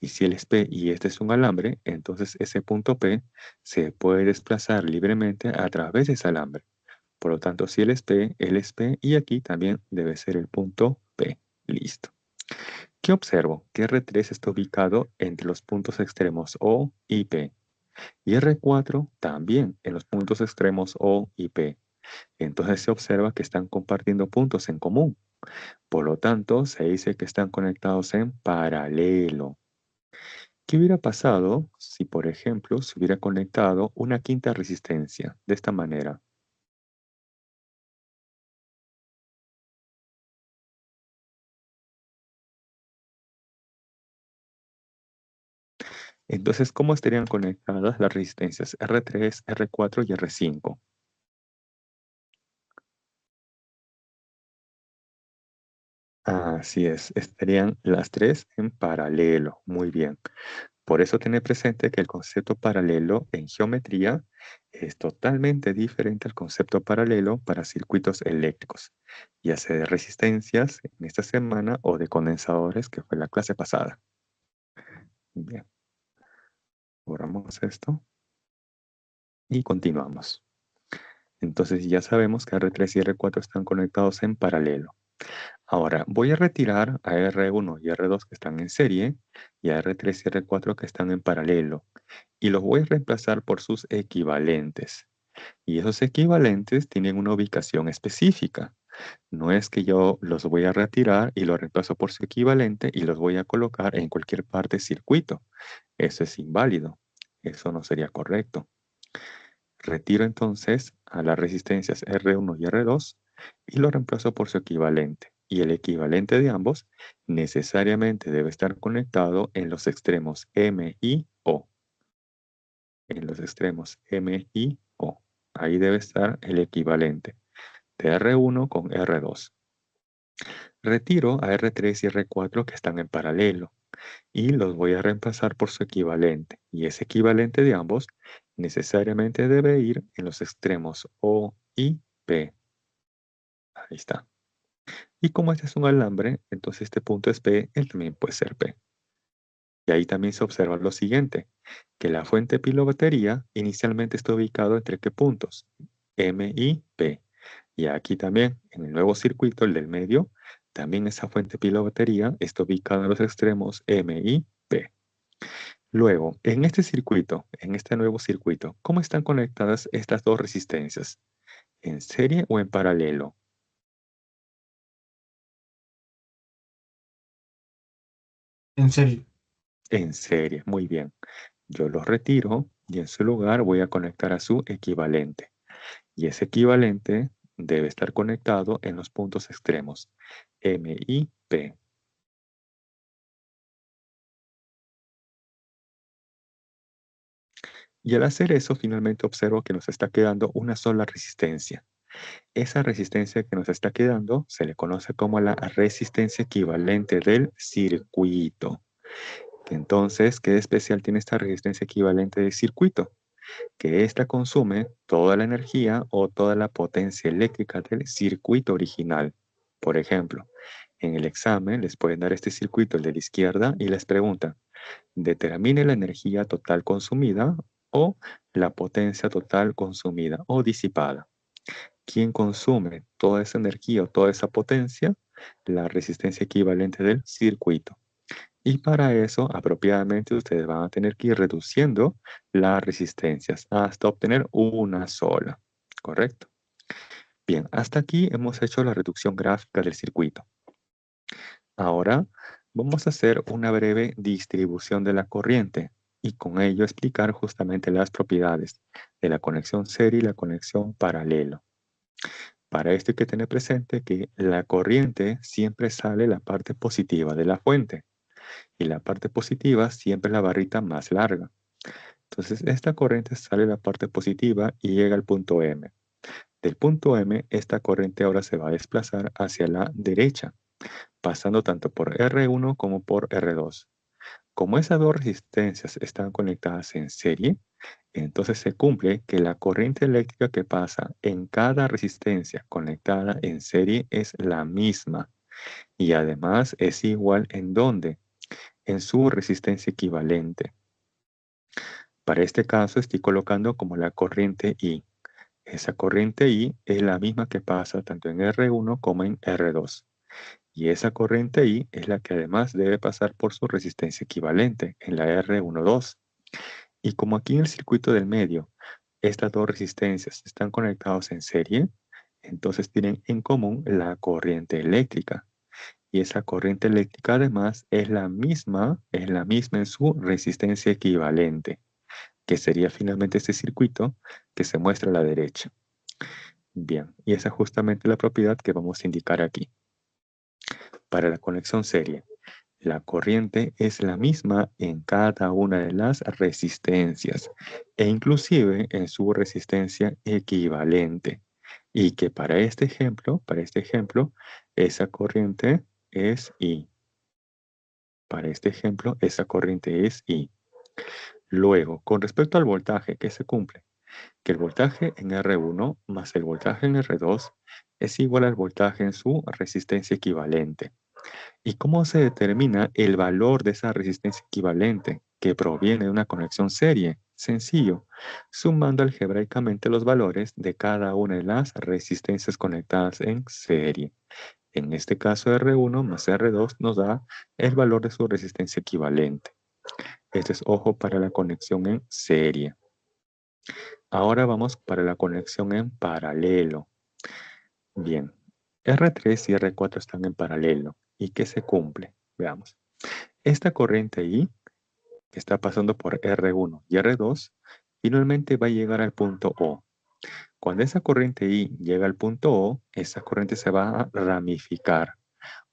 Y si él es P y este es un alambre, entonces ese punto P se puede desplazar libremente a través de ese alambre. Por lo tanto, si él es P y aquí también debe ser el punto P. Listo. ¿Qué observo? Que R3 está ubicado entre los puntos extremos O y P. Y R4 también en los puntos extremos O y P. Entonces se observa que están compartiendo puntos en común. Por lo tanto, se dice que están conectados en paralelo. ¿Qué hubiera pasado si, por ejemplo, se hubiera conectado una quinta resistencia de esta manera? Entonces, ¿cómo estarían conectadas las resistencias R3, R4 y R5? Así es, estarían las tres en paralelo. Muy bien. Por eso tener presente que el concepto paralelo en geometría es totalmente diferente al concepto paralelo para circuitos eléctricos, ya sea de resistencias en esta semana o de condensadores, que fue la clase pasada. Bien, borramos esto y continuamos. Entonces ya sabemos que R3 y R4 están conectados en paralelo. Ahora voy a retirar a R1 y R2 que están en serie y a R3 y R4 que están en paralelo, y los voy a reemplazar por sus equivalentes. Y esos equivalentes tienen una ubicación específica. No es que yo los voy a retirar y los reemplazo por su equivalente y los voy a colocar en cualquier parte del circuito. Eso es inválido. Eso no sería correcto. Retiro entonces a las resistencias R1 y R2 y lo reemplazo por su equivalente. Y el equivalente de ambos necesariamente debe estar conectado en los extremos M y O. En los extremos M y O. Ahí debe estar el equivalente de R1 con R2. Retiro a R3 y R4 que están en paralelo y los voy a reemplazar por su equivalente. Y ese equivalente de ambos necesariamente debe ir en los extremos O y P. Ahí está. Y como este es un alambre, entonces este punto es P, él también puede ser P. Y ahí también se observa lo siguiente, que la fuente pila o batería inicialmente está ubicado entre qué puntos, M y P. Y aquí también, en el nuevo circuito, el del medio, también esa fuente pila o batería está ubicada en los extremos M y P. Luego, en este circuito, en este nuevo circuito, ¿cómo están conectadas estas dos resistencias? ¿En serie o en paralelo? En serio. En serie, muy bien. Yo los retiro y en su lugar voy a conectar a su equivalente. Y ese equivalente debe estar conectado en los puntos extremos, M y P. Y al hacer eso, finalmente observo que nos está quedando una sola resistencia. Esa resistencia que nos está quedando se le conoce como la resistencia equivalente del circuito. Entonces, ¿qué de especial tiene esta resistencia equivalente del circuito? Que ésta consume toda la energía o toda la potencia eléctrica del circuito original. Por ejemplo, en el examen les pueden dar este circuito, el de la izquierda, y les preguntan, determine la energía total consumida o la potencia total consumida o disipada. ¿Quién consume toda esa energía o toda esa potencia? La resistencia equivalente del circuito. Y para eso, apropiadamente, ustedes van a tener que ir reduciendo las resistencias hasta obtener una sola. ¿Correcto? Bien, hasta aquí hemos hecho la reducción gráfica del circuito. Ahora vamos a hacer una breve distribución de la corriente y con ello explicar justamente las propiedades de la conexión serie y la conexión paralelo. Para esto hay que tener presente que la corriente siempre sale la parte positiva de la fuente y la parte positiva siempre es la barrita más larga. Entonces esta corriente sale la parte positiva y llega al punto M. Del punto M, esta corriente ahora se va a desplazar hacia la derecha, pasando tanto por R1 como por R2. Como esas dos resistencias están conectadas en serie, entonces se cumple que la corriente eléctrica que pasa en cada resistencia conectada en serie es la misma y además es igual en ¿dónde? En su resistencia equivalente. Para este caso estoy colocando como la corriente I. Esa corriente I es la misma que pasa tanto en R1 como en R2. Y esa corriente I es la que además debe pasar por su resistencia equivalente en la R12. Y como aquí en el circuito del medio, estas dos resistencias están conectadas en serie, entonces tienen en común la corriente eléctrica. Y esa corriente eléctrica además es la misma en su resistencia equivalente, que sería finalmente este circuito que se muestra a la derecha. Bien, y esa es justamente la propiedad que vamos a indicar aquí. Para la conexión serie, la corriente es la misma en cada una de las resistencias e inclusive en su resistencia equivalente. Y que para este ejemplo, esa corriente es I. Para este ejemplo, esa corriente es I. Luego, con respecto al voltaje que se cumple, que el voltaje en R1 más el voltaje en R2 es igual al voltaje en su resistencia equivalente. ¿Y cómo se determina el valor de esa resistencia equivalente que proviene de una conexión serie? Sencillo, sumando algebraicamente los valores de cada una de las resistencias conectadas en serie. En este caso R1 más R2 nos da el valor de su resistencia equivalente. Este es ojo para la conexión en serie. Ahora vamos para la conexión en paralelo. Bien, R3 y R4 están en paralelo. ¿Y qué se cumple? Veamos. Esta corriente I, que está pasando por R1 y R2, finalmente va a llegar al punto O. Cuando esa corriente I llega al punto O, esa corriente se va a ramificar.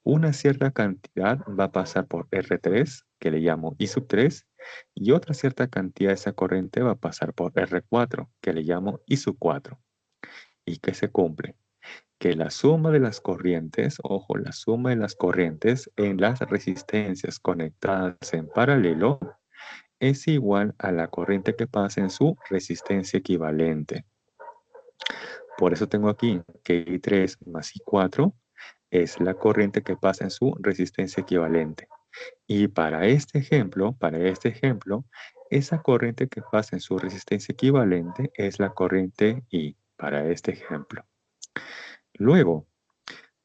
Una cierta cantidad va a pasar por R3, que le llamo I sub 3, y otra cierta cantidad de esa corriente va a pasar por R4, que le llamo I sub 4. ¿Y qué se cumple? Que la suma de las corrientes, ojo, la suma de las corrientes en las resistencias conectadas en paralelo es igual a la corriente que pasa en su resistencia equivalente. Por eso tengo aquí que I3 más I4 es la corriente que pasa en su resistencia equivalente. Y para este ejemplo, esa corriente que pasa en su resistencia equivalente es la corriente I, para este ejemplo. Luego,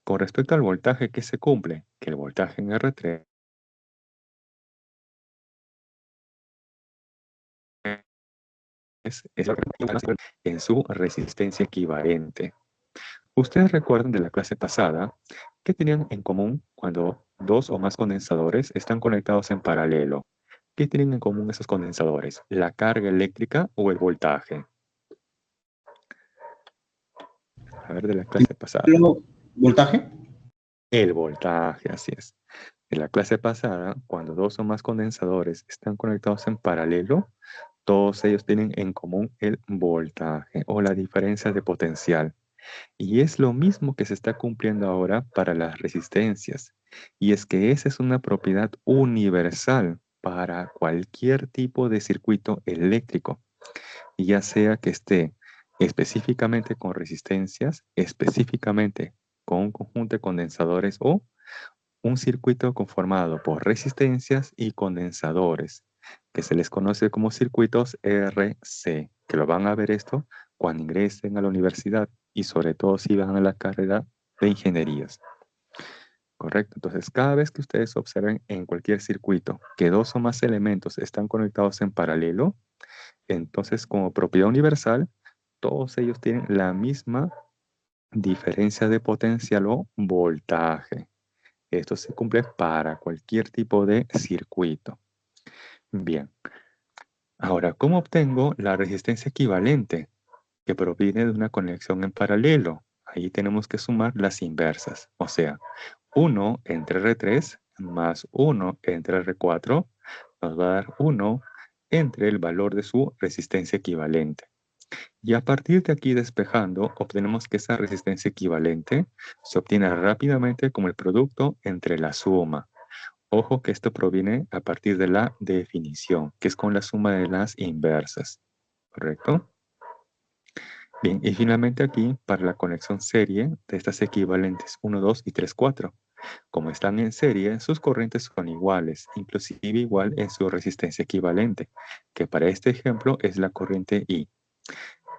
con respecto al voltaje que se cumple, que el voltaje en R3 es en su resistencia equivalente. Ustedes recuerdan de la clase pasada que tenían en común cuando dos o más condensadores están conectados en paralelo. ¿Qué tienen en común esos condensadores? ¿La carga eléctrica o el voltaje? A ver, de la clase pasada. ¿Voltaje? El voltaje, así es. En la clase pasada, cuando dos o más condensadores están conectados en paralelo, todos ellos tienen en común el voltaje o la diferencia de potencial. Y es lo mismo que se está cumpliendo ahora para las resistencias. Y es que esa es una propiedad universal para cualquier tipo de circuito eléctrico, ya sea que esté específicamente con resistencias, específicamente con un conjunto de condensadores o un circuito conformado por resistencias y condensadores, que se les conoce como circuitos RC, que lo van a ver esto cuando ingresen a la universidad y sobre todo si van a la carrera de ingenierías. Correcto. Entonces, cada vez que ustedes observen en cualquier circuito que dos o más elementos están conectados en paralelo, entonces como propiedad universal, todos ellos tienen la misma diferencia de potencial o voltaje. Esto se cumple para cualquier tipo de circuito. Bien. Ahora, ¿cómo obtengo la resistencia equivalente que proviene de una conexión en paralelo? Ahí tenemos que sumar las inversas, o sea, 1 entre R3 más 1 entre R4 nos va a dar 1 entre el valor de su resistencia equivalente. Y a partir de aquí despejando, obtenemos que esa resistencia equivalente se obtiene rápidamente como el producto entre la suma. Ojo que esto proviene a partir de la definición, que es con la suma de las inversas. ¿Correcto? Bien, y finalmente aquí, para la conexión serie de estas equivalentes 1, 2 y 3, 4. Como están en serie, sus corrientes son iguales, inclusive igual en su resistencia equivalente, que para este ejemplo es la corriente I,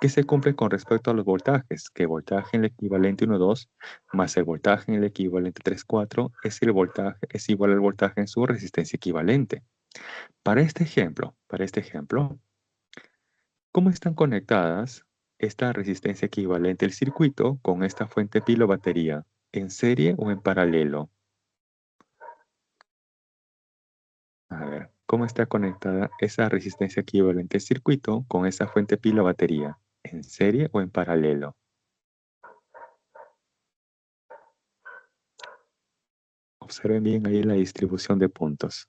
que se cumple con respecto a los voltajes, que voltaje en el equivalente 1, 2 más el voltaje en el equivalente 3, 4 es igual al voltaje en su resistencia equivalente. Para este ejemplo, ¿cómo están conectadas esta resistencia equivalente del circuito con esta fuente pilo-batería? ¿En serie o en paralelo? A ver, ¿cómo está conectada esa resistencia equivalente del circuito con esa fuente pilo-batería? ¿En serie o en paralelo? Observen bien ahí la distribución de puntos.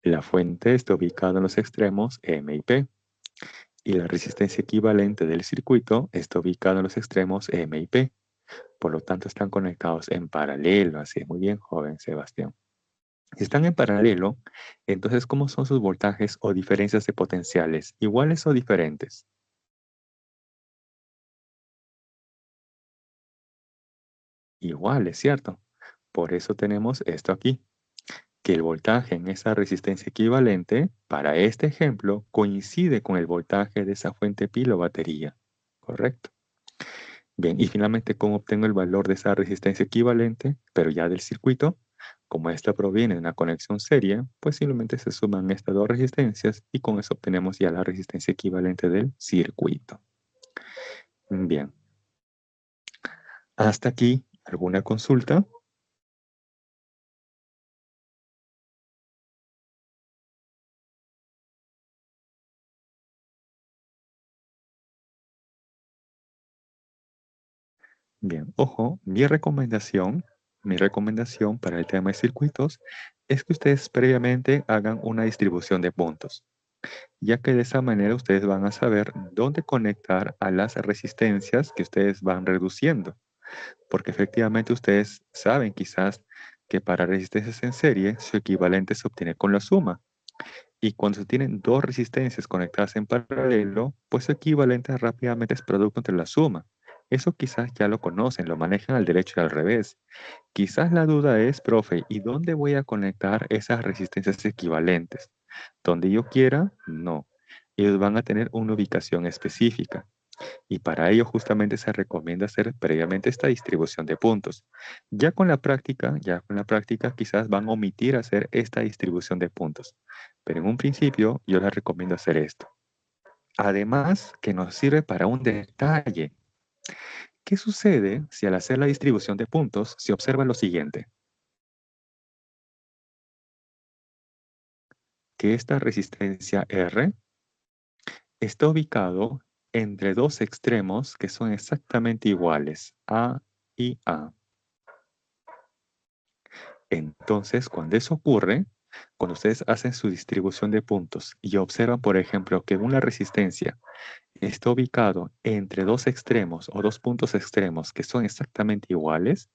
La fuente está ubicada en los extremos M y P, y la resistencia equivalente del circuito está ubicada en los extremos M y P. Por lo tanto, están conectados en paralelo. Así, muy bien, joven Sebastián. Si están en paralelo, entonces, ¿cómo son sus voltajes o diferencias de potenciales? ¿Iguales o diferentes? Iguales, ¿cierto? Por eso tenemos esto aquí, que el voltaje en esa resistencia equivalente, para este ejemplo, coincide con el voltaje de esa fuente pilo batería. ¿Correcto? Bien, y finalmente, ¿cómo obtengo el valor de esa resistencia equivalente, pero ya del circuito? Como esta proviene de una conexión serie, pues simplemente se suman estas dos resistencias y con eso obtenemos ya la resistencia equivalente del circuito. Bien. Hasta aquí, ¿alguna consulta? Bien, ojo, mi recomendación para el tema de circuitos es que ustedes previamente hagan una distribución de puntos, ya que de esa manera ustedes van a saber dónde conectar a las resistencias que ustedes van reduciendo, porque efectivamente ustedes saben quizás que para resistencias en serie su equivalente se obtiene con la suma, y cuando se tienen dos resistencias conectadas en paralelo, pues su equivalente rápidamente es producto entre la suma. Eso quizás ya lo conocen, lo manejan al derecho y al revés. Quizás la duda es, profe, ¿y dónde voy a conectar esas resistencias equivalentes? ¿Donde yo quiera? No. Ellos van a tener una ubicación específica. Y para ello justamente se recomienda hacer previamente esta distribución de puntos. Ya con la práctica quizás van a omitir hacer esta distribución de puntos. Pero en un principio yo les recomiendo hacer esto. Además, que nos sirve para un detalle. ¿Qué sucede si al hacer la distribución de puntos se observa lo siguiente? Que esta resistencia R está ubicado entre dos extremos que son exactamente iguales, A y A. Entonces, cuando eso ocurre, cuando ustedes hacen su distribución de puntos y observan, por ejemplo, que una resistencia está ubicado entre dos extremos o dos puntos extremos que son exactamente iguales,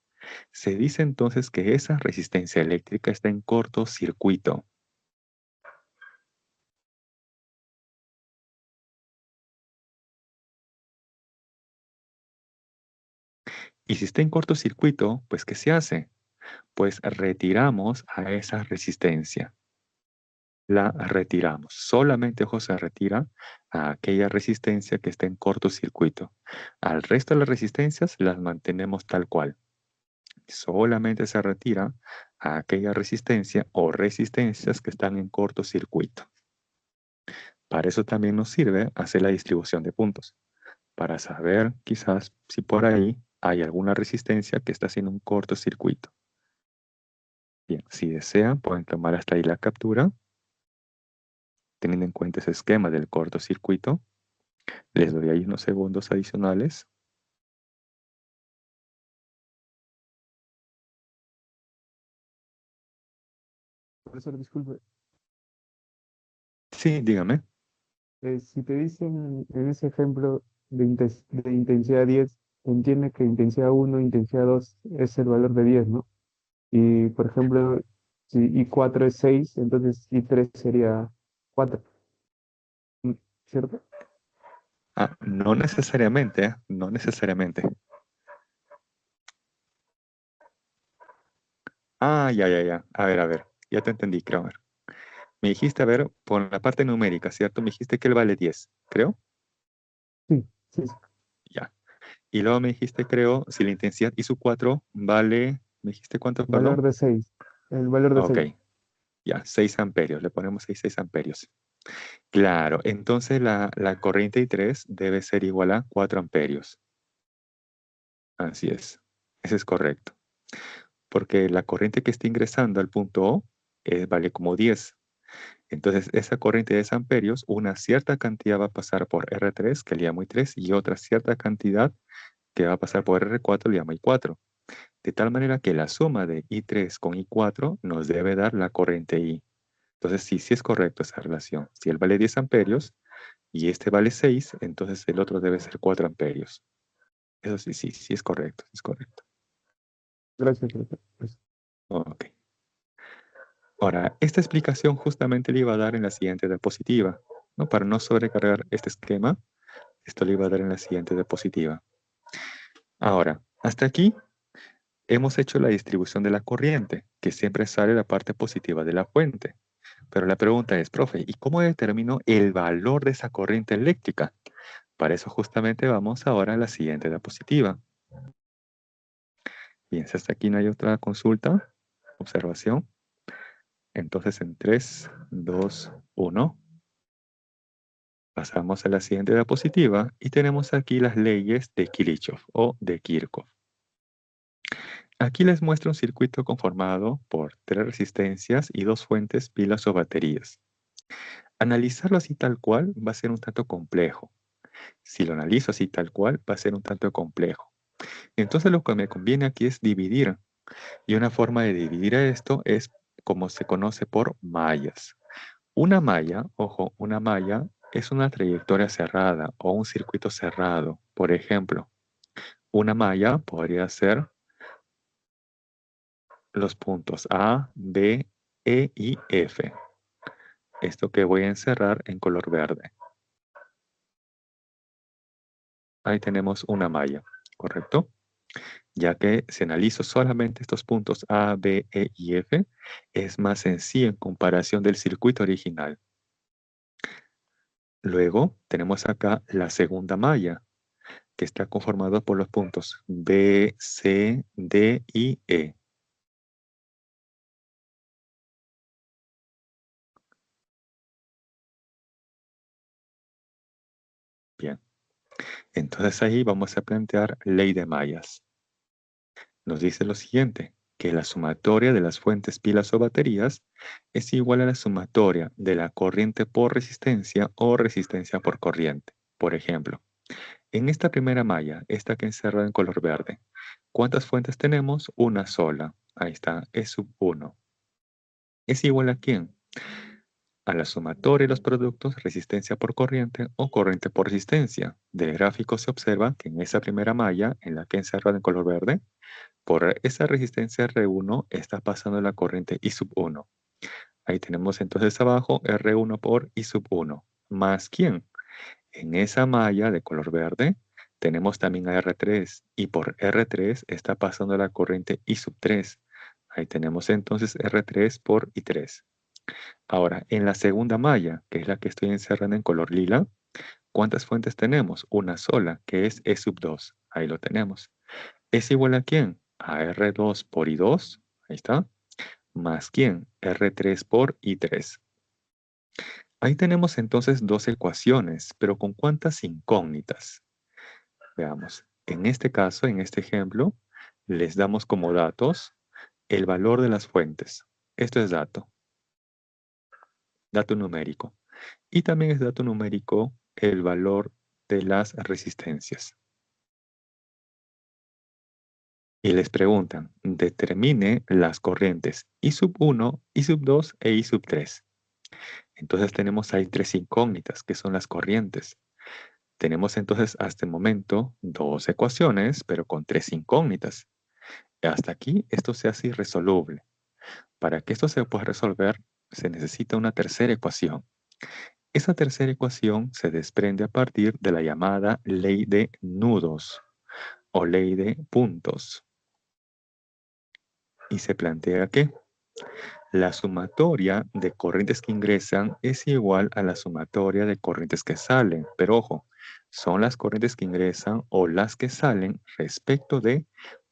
se dice entonces que esa resistencia eléctrica está en cortocircuito. Y si está en cortocircuito, pues ¿qué se hace? Pues retiramos a esa resistencia. la retiramos. Solamente, ojo, se retira a aquella resistencia que está en cortocircuito. Al resto de las resistencias las mantenemos tal cual. Solamente se retira a aquella resistencia o resistencias que están en cortocircuito. Para eso también nos sirve hacer la distribución de puntos, para saber quizás si por ahí hay alguna resistencia que está haciendo un cortocircuito. Bien, si desean pueden tomar hasta ahí la captura, teniendo en cuenta ese esquema del cortocircuito. Les doy ahí unos segundos adicionales. Profesor, disculpe. Sí, dígame. Si te dicen en ese ejemplo de intensidad 10, entiende que intensidad 1, intensidad 2 es el valor de 10, ¿no? Y, por ejemplo, si I4 es 6, entonces I3 sería 4, ¿cierto? Ah, no necesariamente, ¿eh? No necesariamente. Ah, ya. A ver. Ya te entendí, creo. A ver. Me dijiste, a ver, por la parte numérica, ¿cierto? Me dijiste que él vale 10, creo. Sí. Ya. Y luego me dijiste, creo, si la intensidad I sub 4 vale, ¿me dijiste cuánto, Valor perdón? de 6. El valor de Ok, 6. ya, 6 amperios. Le ponemos ahí 6 amperios. Claro, entonces la corriente I3 debe ser igual a 4 amperios. Así es. Ese es correcto. Porque la corriente que está ingresando al punto O vale como 10. Entonces, esa corriente de 10 amperios, una cierta cantidad va a pasar por R3, que le llamo I3, y otra cierta cantidad que va a pasar por R4, le llamo I4. De tal manera que la suma de I3 con I4 nos debe dar la corriente I. Entonces, sí es correcto esa relación. Si él vale 10 amperios y este vale 6, entonces el otro debe ser 4 amperios. Eso sí es correcto, es correcto. Gracias, profesor. Ok. Ahora, esta explicación justamente le iba a dar en la siguiente diapositiva, ¿no? Para no sobrecargar este esquema, esto le iba a dar en la siguiente diapositiva. Ahora, hasta aquí hemos hecho la distribución de la corriente, que siempre sale la parte positiva de la fuente. Pero la pregunta es, profe, ¿y cómo determino el valor de esa corriente eléctrica? Para eso justamente vamos ahora a la siguiente diapositiva. Bien, si hasta aquí no hay otra consulta, observación. Entonces en 3, 2, 1, pasamos a la siguiente diapositiva y tenemos aquí las leyes de Kirchhoff o de Kirchhoff. Aquí les muestro un circuito conformado por 3 resistencias y 2 fuentes, pilas o baterías. Analizarlo así tal cual va a ser un tanto complejo. Si lo analizo así tal cual, va a ser un tanto complejo. Entonces lo que me conviene aquí es dividir. Y una forma de dividir esto es como se conoce por mallas. Una malla, ojo, una malla es una trayectoria cerrada o un circuito cerrado. Por ejemplo, una malla podría ser los puntos A, B, E y F. Esto que voy a encerrar en color verde. Ahí tenemos una malla, ¿correcto? Ya que si analizo solamente estos puntos A, B, E y F, es más sencillo en comparación del circuito original. Luego tenemos acá la segunda malla, que está conformado por los puntos B, C, D y E. Bien, entonces ahí vamos a plantear ley de mallas. Nos dice lo siguiente, que la sumatoria de las fuentes, pilas o baterías es igual a la sumatoria de la corriente por resistencia o resistencia por corriente. Por ejemplo, en esta primera malla, esta que encerra en color verde, ¿cuántas fuentes tenemos? Una sola. Ahí está, E sub 1. ¿Es igual a quién? A la sumatoria de los productos resistencia por corriente o corriente por resistencia. Del gráfico se observa que en esa primera malla, en la que encerra en color verde, por esa resistencia R1 está pasando la corriente I sub 1. Ahí tenemos entonces abajo R1 por I sub 1. ¿Más quién? En esa malla de color verde tenemos también a R3 y por R3 está pasando la corriente I sub 3. Ahí tenemos entonces R3 por I3. Ahora, en la segunda malla, que es la que estoy encerrando en color lila, ¿cuántas fuentes tenemos? Una sola, que es E sub 2. Ahí lo tenemos. ¿Es igual a quién? A R2 por I2. Ahí está. Más quién? R3 por I3. Ahí tenemos entonces dos ecuaciones, pero ¿con cuántas incógnitas? Veamos. En este caso, en este ejemplo, les damos como datos el valor de las fuentes. Esto es dato numérico. Y también es dato numérico el valor de las resistencias. Y les preguntan, determine las corrientes I sub 1, I sub 2 e I sub 3. Entonces tenemos ahí tres incógnitas, que son las corrientes. Tenemos entonces hasta el momento dos ecuaciones, pero con tres incógnitas. Hasta aquí esto se hace irresoluble. Para que esto se pueda resolver, se necesita una tercera ecuación. Esa tercera ecuación se desprende a partir de la llamada ley de nudos o ley de puntos. Y se plantea que la sumatoria de corrientes que ingresan es igual a la sumatoria de corrientes que salen. Pero ojo, son las corrientes que ingresan o las que salen respecto de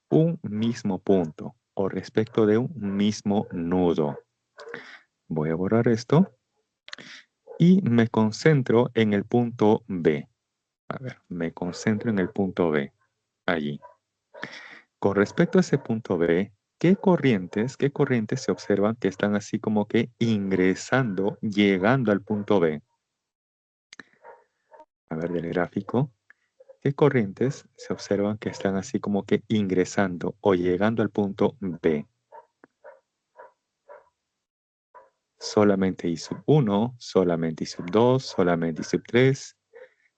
un mismo punto o respecto de un mismo nudo. Voy a borrar esto y me concentro en el punto B. A ver, me concentro en el punto B, allí. Con respecto a ese punto B, qué corrientes se observan que están así como que ingresando, llegando al punto B? A ver, del gráfico, ¿qué corrientes se observan que están así como que ingresando o llegando al punto B? Solamente I sub 1, solamente I sub 2, solamente I sub 3,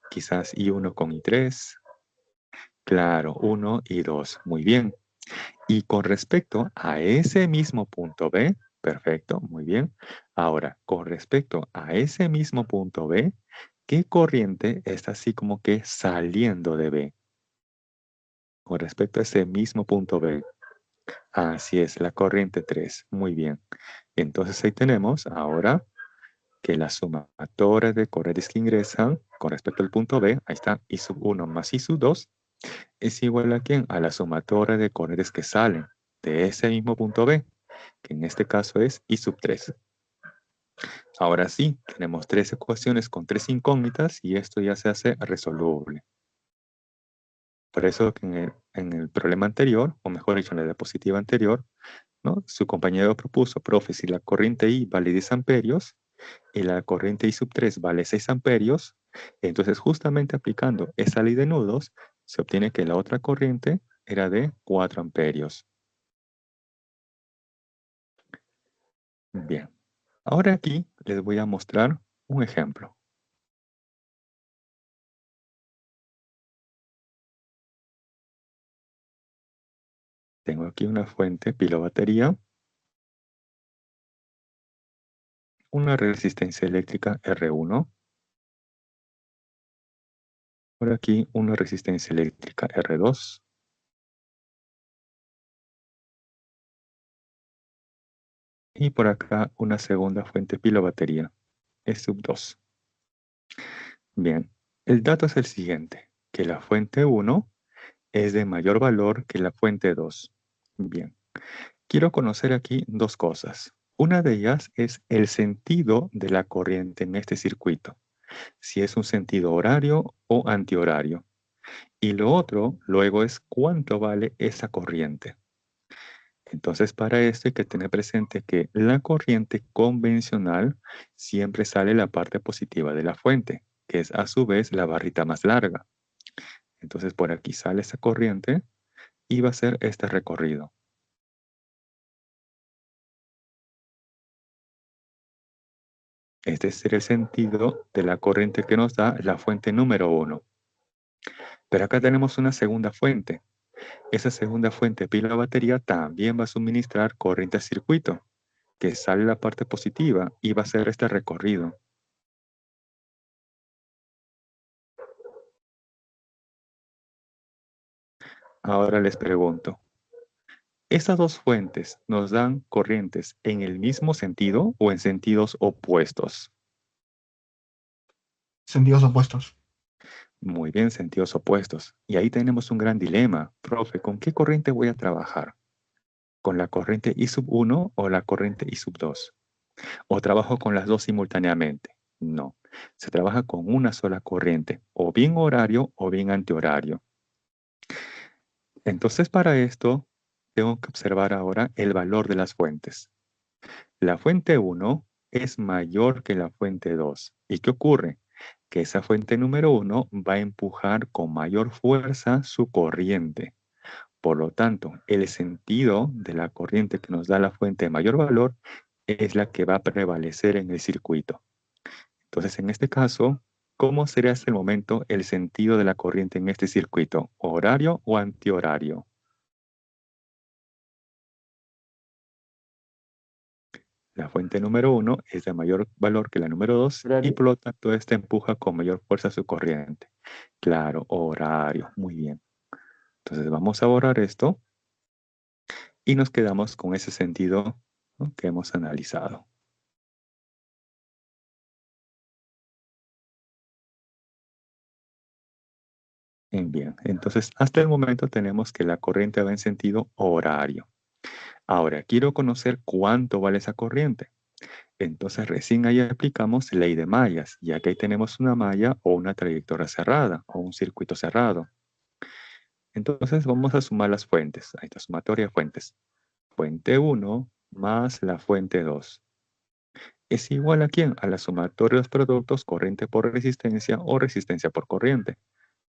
quizás I1 con I3. Claro, 1 y 2. Muy bien. Y con respecto a ese mismo punto B, perfecto, muy bien. Ahora, con respecto a ese mismo punto B, ¿qué corriente está así como que saliendo de B? Con respecto a ese mismo punto B. Así es, la corriente 3. Muy bien. Entonces ahí tenemos ahora que la sumatoria de corrientes que ingresan con respecto al punto B, ahí está, I sub 1 más I sub 2, es igual a ¿quién? A la sumatoria de corrientes que salen de ese mismo punto B, que en este caso es I sub 3. Ahora sí, tenemos tres ecuaciones con tres incógnitas y esto ya se hace resoluble. Por eso que en el problema anterior, o mejor dicho, en la diapositiva anterior, ¿no? Su compañero propuso, profe, si la corriente I vale 10 amperios y la corriente I sub 3 vale 6 amperios, entonces justamente aplicando esa ley de nudos, se obtiene que la otra corriente era de 4 amperios. Bien, ahora aquí les voy a mostrar un ejemplo. Tengo aquí una fuente pila batería, una resistencia eléctrica R1, por aquí una resistencia eléctrica R2, y por acá una segunda fuente pila batería, E sub 2. Bien, el dato es el siguiente, que la fuente 1 es de mayor valor que la fuente 2. Bien, quiero conocer aquí dos cosas. Una de ellas es el sentido de la corriente en este circuito, si es un sentido horario o antihorario. Y lo otro, luego, es cuánto vale esa corriente. Entonces, para esto hay que tener presente que la corriente convencional siempre sale la parte positiva de la fuente, que es a su vez la barrita más larga. Entonces, por aquí sale esa corriente y va a ser este recorrido. Este es el sentido de la corriente que nos da la fuente número 1. Pero acá tenemos una segunda fuente. Esa segunda fuente pila batería también va a suministrar corriente al circuito, que sale la parte positiva y va a hacer este recorrido. Ahora les pregunto, ¿Estas dos fuentes nos dan corrientes en el mismo sentido o en sentidos opuestos? Sentidos opuestos. Muy bien, sentidos opuestos. Y ahí tenemos un gran dilema. Profe, ¿con qué corriente voy a trabajar? ¿Con la corriente I sub 1 o la corriente I sub 2? ¿O trabajo con las dos simultáneamente? No, se trabaja con una sola corriente, o bien horario o bien antihorario. Entonces, para esto, tengo que observar ahora el valor de las fuentes. La fuente 1 es mayor que la fuente 2. ¿Y qué ocurre? Que esa fuente número 1 va a empujar con mayor fuerza su corriente. Por lo tanto, el sentido de la corriente que nos da la fuente de mayor valor es la que va a prevalecer en el circuito. Entonces, en este caso, ¿cómo sería hasta el momento el sentido de la corriente en este circuito? ¿Horario o antihorario? La fuente número 1 es de mayor valor que la número 2 y Horario. por lo tanto esta empuja con mayor fuerza su corriente. Claro, horario. Muy bien. Entonces vamos a borrar esto y nos quedamos con ese sentido, ¿no?, que hemos analizado. Bien, entonces hasta el momento tenemos que la corriente va en sentido horario. Ahora, quiero conocer cuánto vale esa corriente. Entonces recién ahí aplicamos ley de mallas, ya que ahí tenemos una malla o una trayectoria cerrada o un circuito cerrado. Entonces vamos a sumar las fuentes. Ahí está, sumatoria de fuentes. Fuente 1 más la fuente 2. ¿Es igual a quién? A la sumatoria de los productos corriente por resistencia o resistencia por corriente.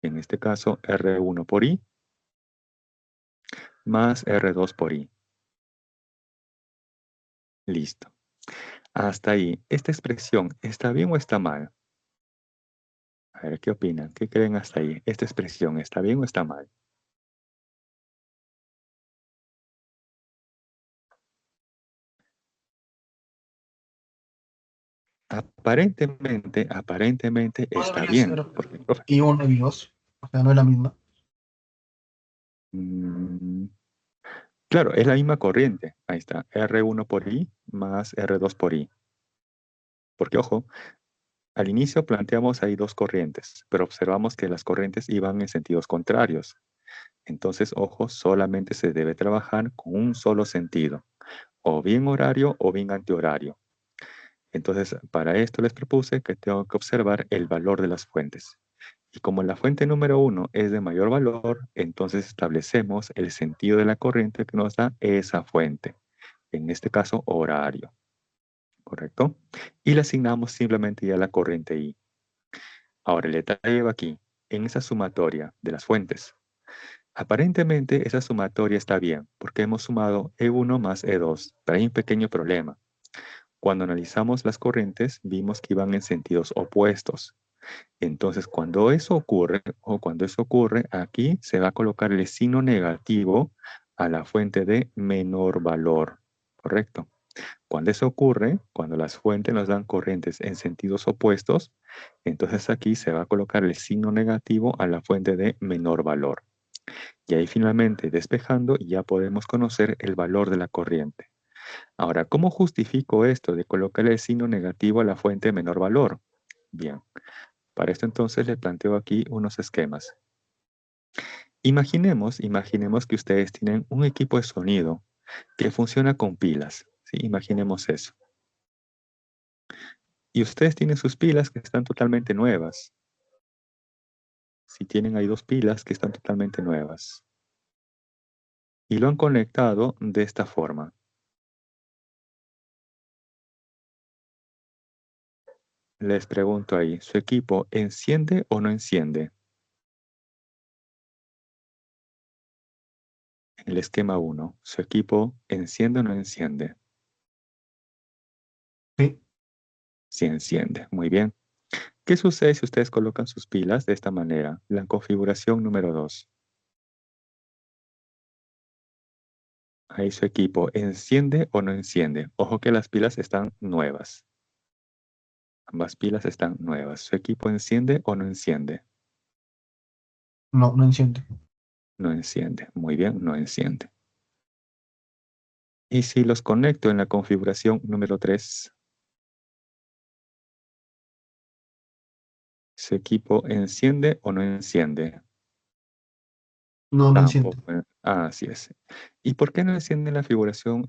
En este caso, R1 por I más R2 por I. Listo. Hasta ahí, ¿esta expresión está bien o está mal? A ver, ¿qué opinan? ¿Qué creen hasta ahí? ¿Esta expresión está bien o está mal? Aparentemente No está debería bien. ser ¿Por qué, profe? I1 y I2. O sea, no es la misma. Mm, claro, es la misma corriente. Ahí está, R1 por I más R2 por I. Porque, ojo, al inicio planteamos ahí dos corrientes, pero observamos que las corrientes iban en sentidos contrarios. Entonces, ojo, solamente se debe trabajar con un solo sentido, o bien horario o bien antihorario. Entonces, para esto les propuse que tengo que observar el valor de las fuentes. Y como la fuente número 1 es de mayor valor, entonces establecemos el sentido de la corriente que nos da esa fuente. En este caso, horario. ¿Correcto? Y le asignamos simplemente ya la corriente I. Ahora, el detalle va aquí, en esa sumatoria de las fuentes. Aparentemente esa sumatoria está bien, porque hemos sumado E1 más E2, pero hay un pequeño problema. Cuando analizamos las corrientes, vimos que iban en sentidos opuestos. Entonces, cuando eso ocurre, aquí se va a colocar el signo negativo a la fuente de menor valor, ¿correcto? Cuando eso ocurre, cuando las fuentes nos dan corrientes en sentidos opuestos, entonces aquí se va a colocar el signo negativo a la fuente de menor valor. Y ahí finalmente, despejando, ya podemos conocer el valor de la corriente. Ahora, ¿cómo justifico esto de colocar el signo negativo a la fuente de menor valor? Bien, para esto entonces les planteo aquí unos esquemas. Imaginemos que ustedes tienen un equipo de sonido que funciona con pilas. ¿Sí? Imaginemos eso. Y ustedes tienen sus pilas que están totalmente nuevas. Si tienen ahí dos pilas que están totalmente nuevas. Y lo han conectado de esta forma. Les pregunto ahí, ¿su equipo enciende o no enciende? En el esquema 1, ¿su equipo enciende o no enciende? Sí. Sí enciende, muy bien. ¿Qué sucede si ustedes colocan sus pilas de esta manera? La configuración número 2. Ahí su equipo enciende o no enciende. Ojo que las pilas están nuevas. Ambas pilas están nuevas. ¿Su equipo enciende o no enciende? No, no enciende. No enciende. Muy bien, no enciende. Y si los conecto en la configuración número 3, ¿su equipo enciende o no enciende? No, no enciende. Tampoco. Así es. ¿Y por qué no enciende en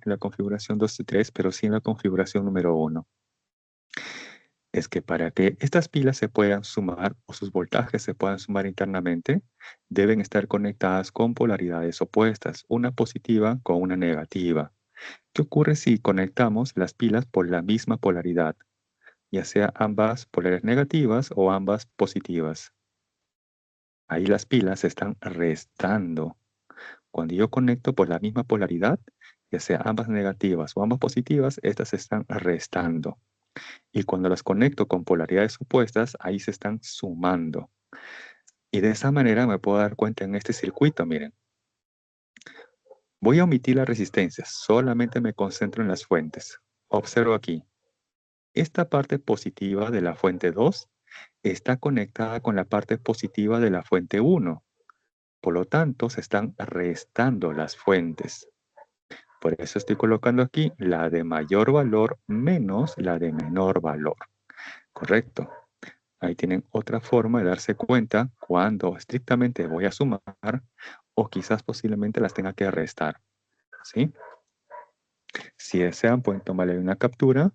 la configuración 2 y 3, pero sí en la configuración número 1? Es que para que estas pilas se puedan sumar o sus voltajes se puedan sumar internamente, deben estar conectadas con polaridades opuestas, una positiva con una negativa. ¿Qué ocurre si conectamos las pilas por la misma polaridad, ya sea ambas polaridades negativas o ambas positivas? Ahí las pilas se están restando. Cuando yo conecto por la misma polaridad, ya sea ambas negativas o ambas positivas, estas se están restando. Y cuando las conecto con polaridades opuestas, ahí se están sumando. Y de esa manera me puedo dar cuenta en este circuito, miren. Voy a omitir las resistencias, solamente me concentro en las fuentes. Observo aquí. Esta parte positiva de la fuente 2 está conectada con la parte positiva de la fuente 1. Por lo tanto, se están restando las fuentes. Por eso estoy colocando aquí la de mayor valor menos la de menor valor. Correcto. Ahí tienen otra forma de darse cuenta cuando estrictamente voy a sumar o quizás posiblemente las tenga que restar. ¿Sí? Si desean, pueden tomarle una captura.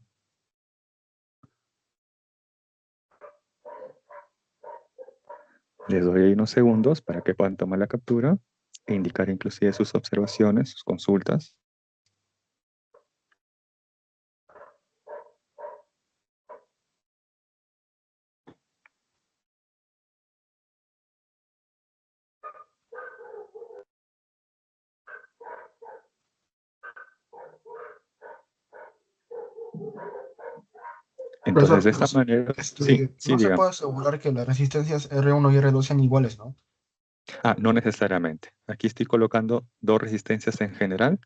Les doy ahí unos segundos para que puedan tomar la captura e indicar inclusive sus observaciones, sus consultas. Entonces, Profesor, de esta manera, sí, no se dígame. puede asegurar que las resistencias R1 y R2 sean iguales, ¿no? No necesariamente. Aquí estoy colocando dos resistencias en general.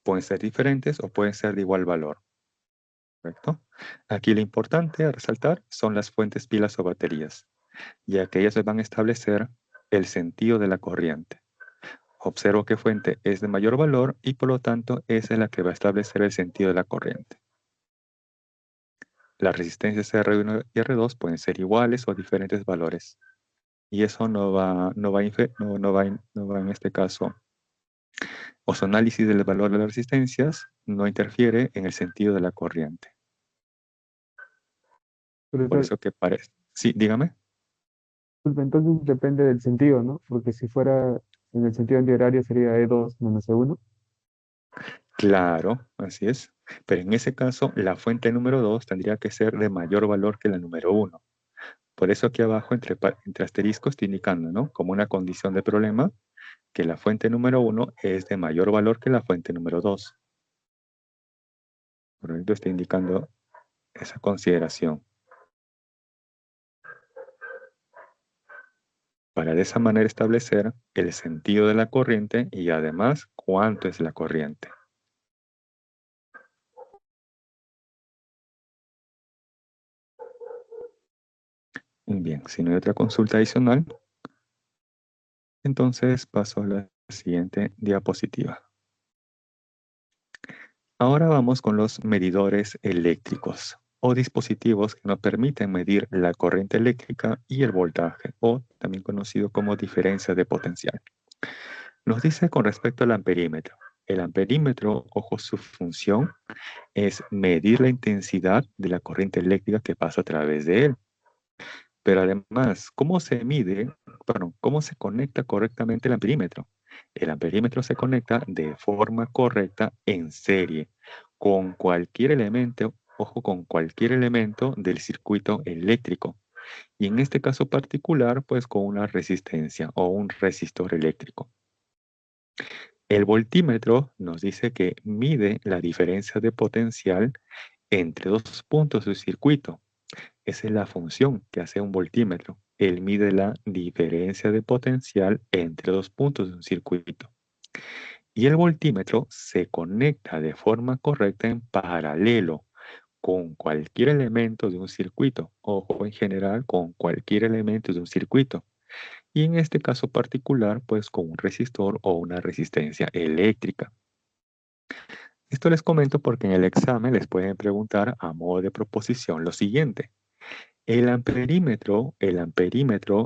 Pueden ser diferentes o pueden ser de igual valor. ¿Correcto? Aquí lo importante a resaltar son las fuentes, pilas o baterías, ya que ellas van a establecer el sentido de la corriente. Observo qué fuente es de mayor valor y por lo tanto esa es la que va a establecer el sentido de la corriente. Las resistencias R1 y R2 pueden ser iguales o diferentes valores. Y eso no va en este caso, o su análisis del valor de las resistencias no interfiere en el sentido de la corriente. Por Profesor, eso que parece. Sí, dígame. disculpe, entonces depende del sentido, ¿no? Porque si fuera en el sentido antihorario sería E2 menos E1. Claro, así es. Pero en ese caso, la fuente número 2 tendría que ser de mayor valor que la número 1. Por eso aquí abajo, entre asteriscos, estoy indicando, ¿no? Como una condición de problema, que la fuente número 1 es de mayor valor que la fuente número 2. Por eso estoy indicando esa consideración. Para de esa manera establecer el sentido de la corriente y además cuánto es la corriente. Bien, si no hay otra consulta adicional, entonces paso a la siguiente diapositiva. Ahora vamos con los medidores eléctricos o dispositivos que nos permiten medir la corriente eléctrica y el voltaje, o también conocido como diferencia de potencial. Nos dice con respecto al amperímetro. El amperímetro, ojo, su función es medir la intensidad de la corriente eléctrica que pasa a través de él. Pero además, ¿cómo se mide, cómo se conecta correctamente el amperímetro? El amperímetro se conecta de forma correcta en serie con cualquier elemento, ojo, con cualquier elemento del circuito eléctrico. Y en este caso particular, pues con una resistencia o un resistor eléctrico. El voltímetro nos dice que mide la diferencia de potencial entre dos puntos del circuito. Esa es la función que hace un voltímetro. Él mide la diferencia de potencial entre dos puntos de un circuito. Y el voltímetro se conecta de forma correcta en paralelo con cualquier elemento de un circuito, o en general con cualquier elemento de un circuito. Y en este caso particular, pues con un resistor o una resistencia eléctrica. Esto les comento porque en el examen les pueden preguntar a modo de proposición lo siguiente. El amperímetro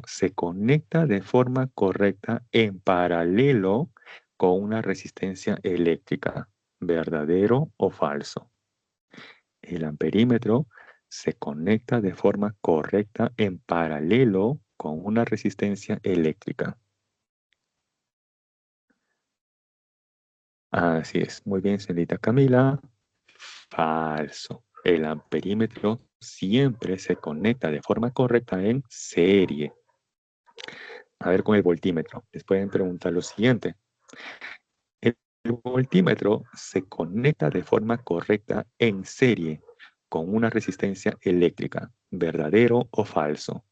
se conecta de forma correcta en paralelo con una resistencia eléctrica. ¿Verdadero o falso? El amperímetro se conecta de forma correcta en paralelo con una resistencia eléctrica. Así es. Muy bien, señorita Camila. Falso. El amperímetro siempre se conecta de forma correcta en serie. A ver con el voltímetro. Les pueden preguntar lo siguiente. El voltímetro se conecta de forma correcta en serie con una resistencia eléctrica. ¿Verdadero o falso?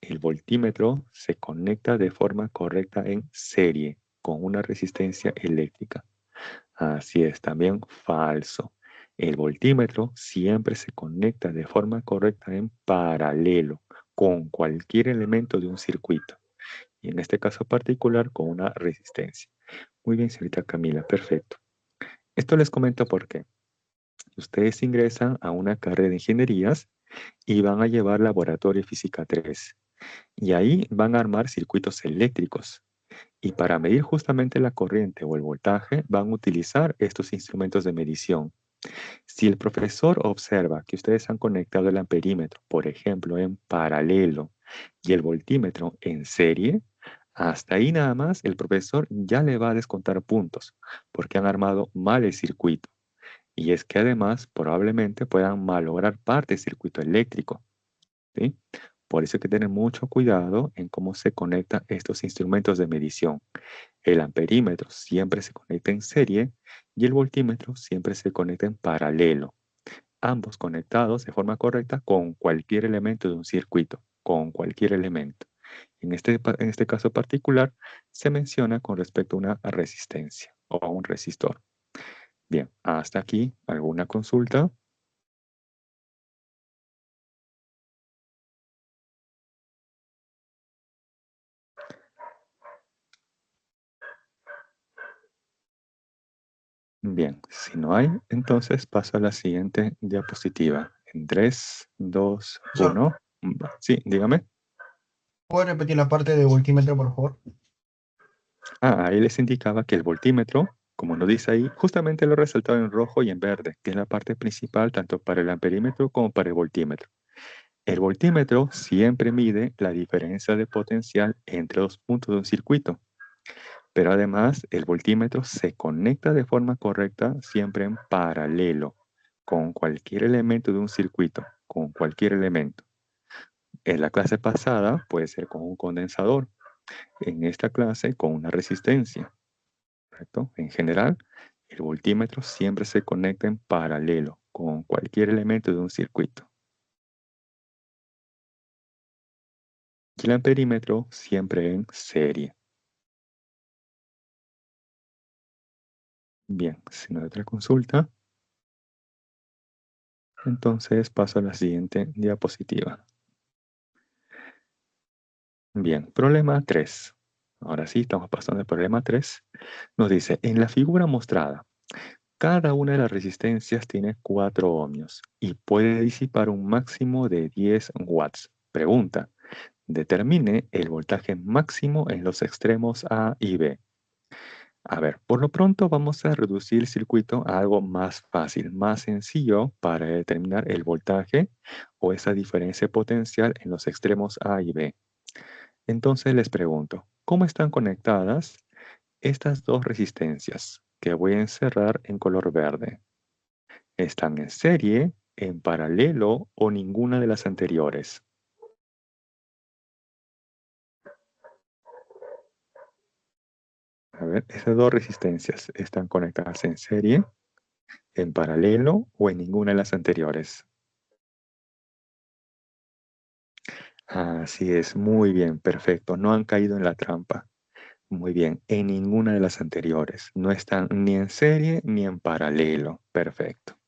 El voltímetro se conecta de forma correcta en serie con una resistencia eléctrica. Así es, también falso. El voltímetro siempre se conecta de forma correcta en paralelo con cualquier elemento de un circuito. Y en este caso particular con una resistencia. Muy bien, señorita Camila, perfecto. Esto les comento porque ustedes ingresan a una carrera de ingenierías y van a llevar laboratorio física 3. Y ahí van a armar circuitos eléctricos. Y para medir justamente la corriente o el voltaje, van a utilizar estos instrumentos de medición. Si el profesor observa que ustedes han conectado el amperímetro, por ejemplo, en paralelo y el voltímetro en serie, hasta ahí nada más el profesor ya le va a descontar puntos porque han armado mal el circuito. Y es que además probablemente puedan malograr parte del circuito eléctrico, ¿sí? Por eso hay que tener mucho cuidado en cómo se conectan estos instrumentos de medición. El amperímetro siempre se conecta en serie y el voltímetro siempre se conecta en paralelo. Ambos conectados de forma correcta con cualquier elemento de un circuito, con cualquier elemento. En este caso particular se menciona con respecto a una resistencia o a un resistor. Bien, hasta aquí, ¿alguna consulta? Bien, si no hay, entonces paso a la siguiente diapositiva. En 3, 2, Profesor, 1. Sí, dígame. ¿puede repetir la parte de voltímetro, por favor? Ahí les indicaba que el voltímetro, como nos dice ahí, justamente lo he resaltado en rojo y en verde, que es la parte principal tanto para el amperímetro como para el voltímetro. El voltímetro siempre mide la diferencia de potencial entre los puntos de un circuito, pero además el voltímetro se conecta de forma correcta siempre en paralelo con cualquier elemento de un circuito, con cualquier elemento. En la clase pasada puede ser con un condensador, en esta clase con una resistencia. ¿Correcto? En general, el voltímetro siempre se conecta en paralelo con cualquier elemento de un circuito. Y el amperímetro siempre en serie. Bien, si no hay otra consulta, entonces paso a la siguiente diapositiva. Bien, problema 3. Ahora sí, estamos pasando al problema 3. Nos dice, en la figura mostrada, cada una de las resistencias tiene 4 ohmios y puede disipar un máximo de 10 watts. Pregunta, determine el voltaje máximo en los extremos A y B. A ver, por lo pronto vamos a reducir el circuito a algo más fácil, más sencillo para determinar el voltaje o esa diferencia potencial en los extremos A y B. Entonces les pregunto, ¿cómo están conectadas estas dos resistencias que voy a encerrar en color verde? ¿Están en serie, en paralelo o ninguna de las anteriores? A ver, esas dos resistencias están conectadas en serie, en paralelo o en ninguna de las anteriores. Así es, muy bien, perfecto. No han caído en la trampa. Muy bien, en ninguna de las anteriores. No están ni en serie ni en paralelo. Perfecto.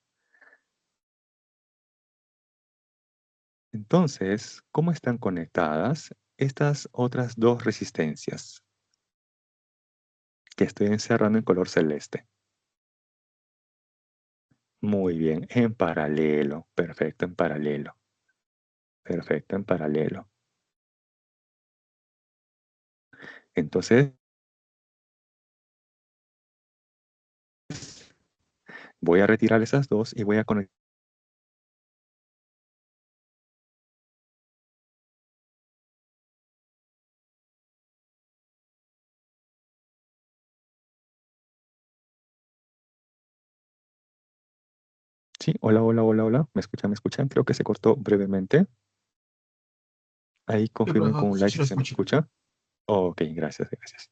Entonces, ¿cómo están conectadas estas otras dos resistencias que estoy encerrando en color celeste? Muy bien, en paralelo. Perfecto, en paralelo. Perfecto, en paralelo. Entonces, voy a retirar esas dos y voy a conectar. Sí, hola, hola, hola, hola. ¿Me escuchan? ¿Me escuchan? Creo que se cortó brevemente. Ahí Sí, confirmen con profesor, un sí, like sí si lo se me escucho. escucha. Ok, gracias, gracias.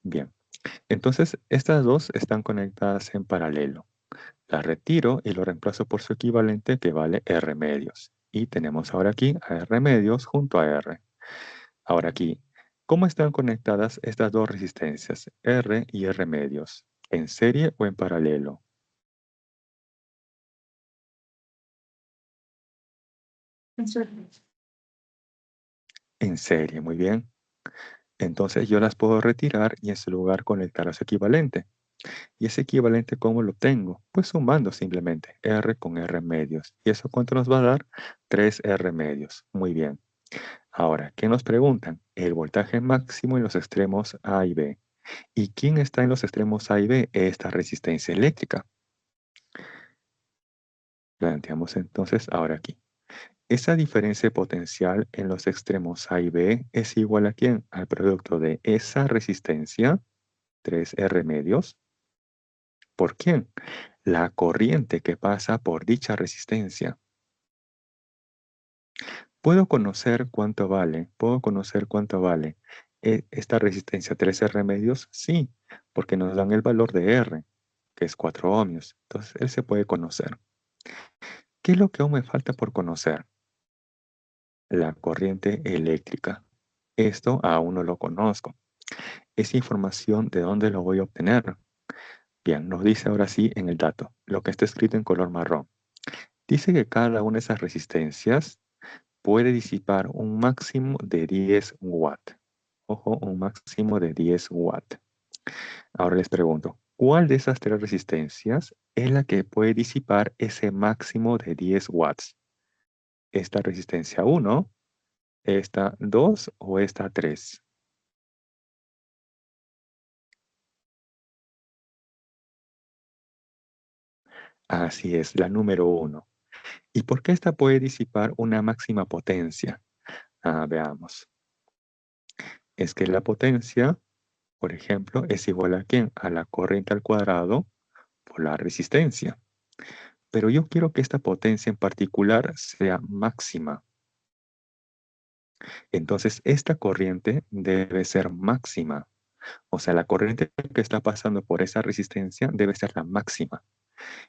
Bien, entonces estas dos están conectadas en paralelo. La retiro y lo reemplazo por su equivalente que vale R medios. Y tenemos ahora aquí a R medios junto a R. Ahora aquí, ¿cómo están conectadas estas dos resistencias, R y R medios? ¿En serie o en paralelo? En serie, muy bien. Entonces yo las puedo retirar y en su lugar conectar a su equivalente. ¿Y ese equivalente cómo lo obtengo? Pues sumando simplemente R con R medios. ¿Y eso cuánto nos va a dar? 3 R medios. Muy bien. Ahora, ¿qué nos preguntan? El voltaje máximo en los extremos A y B. ¿Y quién está en los extremos A y B? Esta resistencia eléctrica. Planteamos entonces ahora aquí. Esa diferencia potencial en los extremos A y B es igual a ¿quién? Al producto de esa resistencia, 3 R medios. ¿Por quién? La corriente que pasa por dicha resistencia. ¿Puedo conocer cuánto vale? ¿Puedo conocer cuánto vale esta resistencia 3 R medios? Sí, porque nos dan el valor de R, que es 4 ohmios. Entonces, él se puede conocer. ¿Qué es lo que aún me falta por conocer? La corriente eléctrica. Esto aún no lo conozco. Esa información, ¿de dónde lo voy a obtener? Bien, nos dice ahora sí en el dato, lo que está escrito en color marrón. Dice que cada una de esas resistencias puede disipar un máximo de 10 watts. Ojo, un máximo de 10 watts. Ahora les pregunto, ¿cuál de esas tres resistencias es la que puede disipar ese máximo de 10 watts? ¿Esta resistencia 1, esta 2 o esta 3? Así es, la número 1. ¿Y por qué esta puede disipar una máxima potencia? Veamos. Es que la potencia, por ejemplo, es igual a ¿quién? A la corriente al cuadrado por la resistencia. Pero yo quiero que esta potencia en particular sea máxima. Entonces, esta corriente debe ser máxima. O sea, la corriente que está pasando por esa resistencia debe ser la máxima.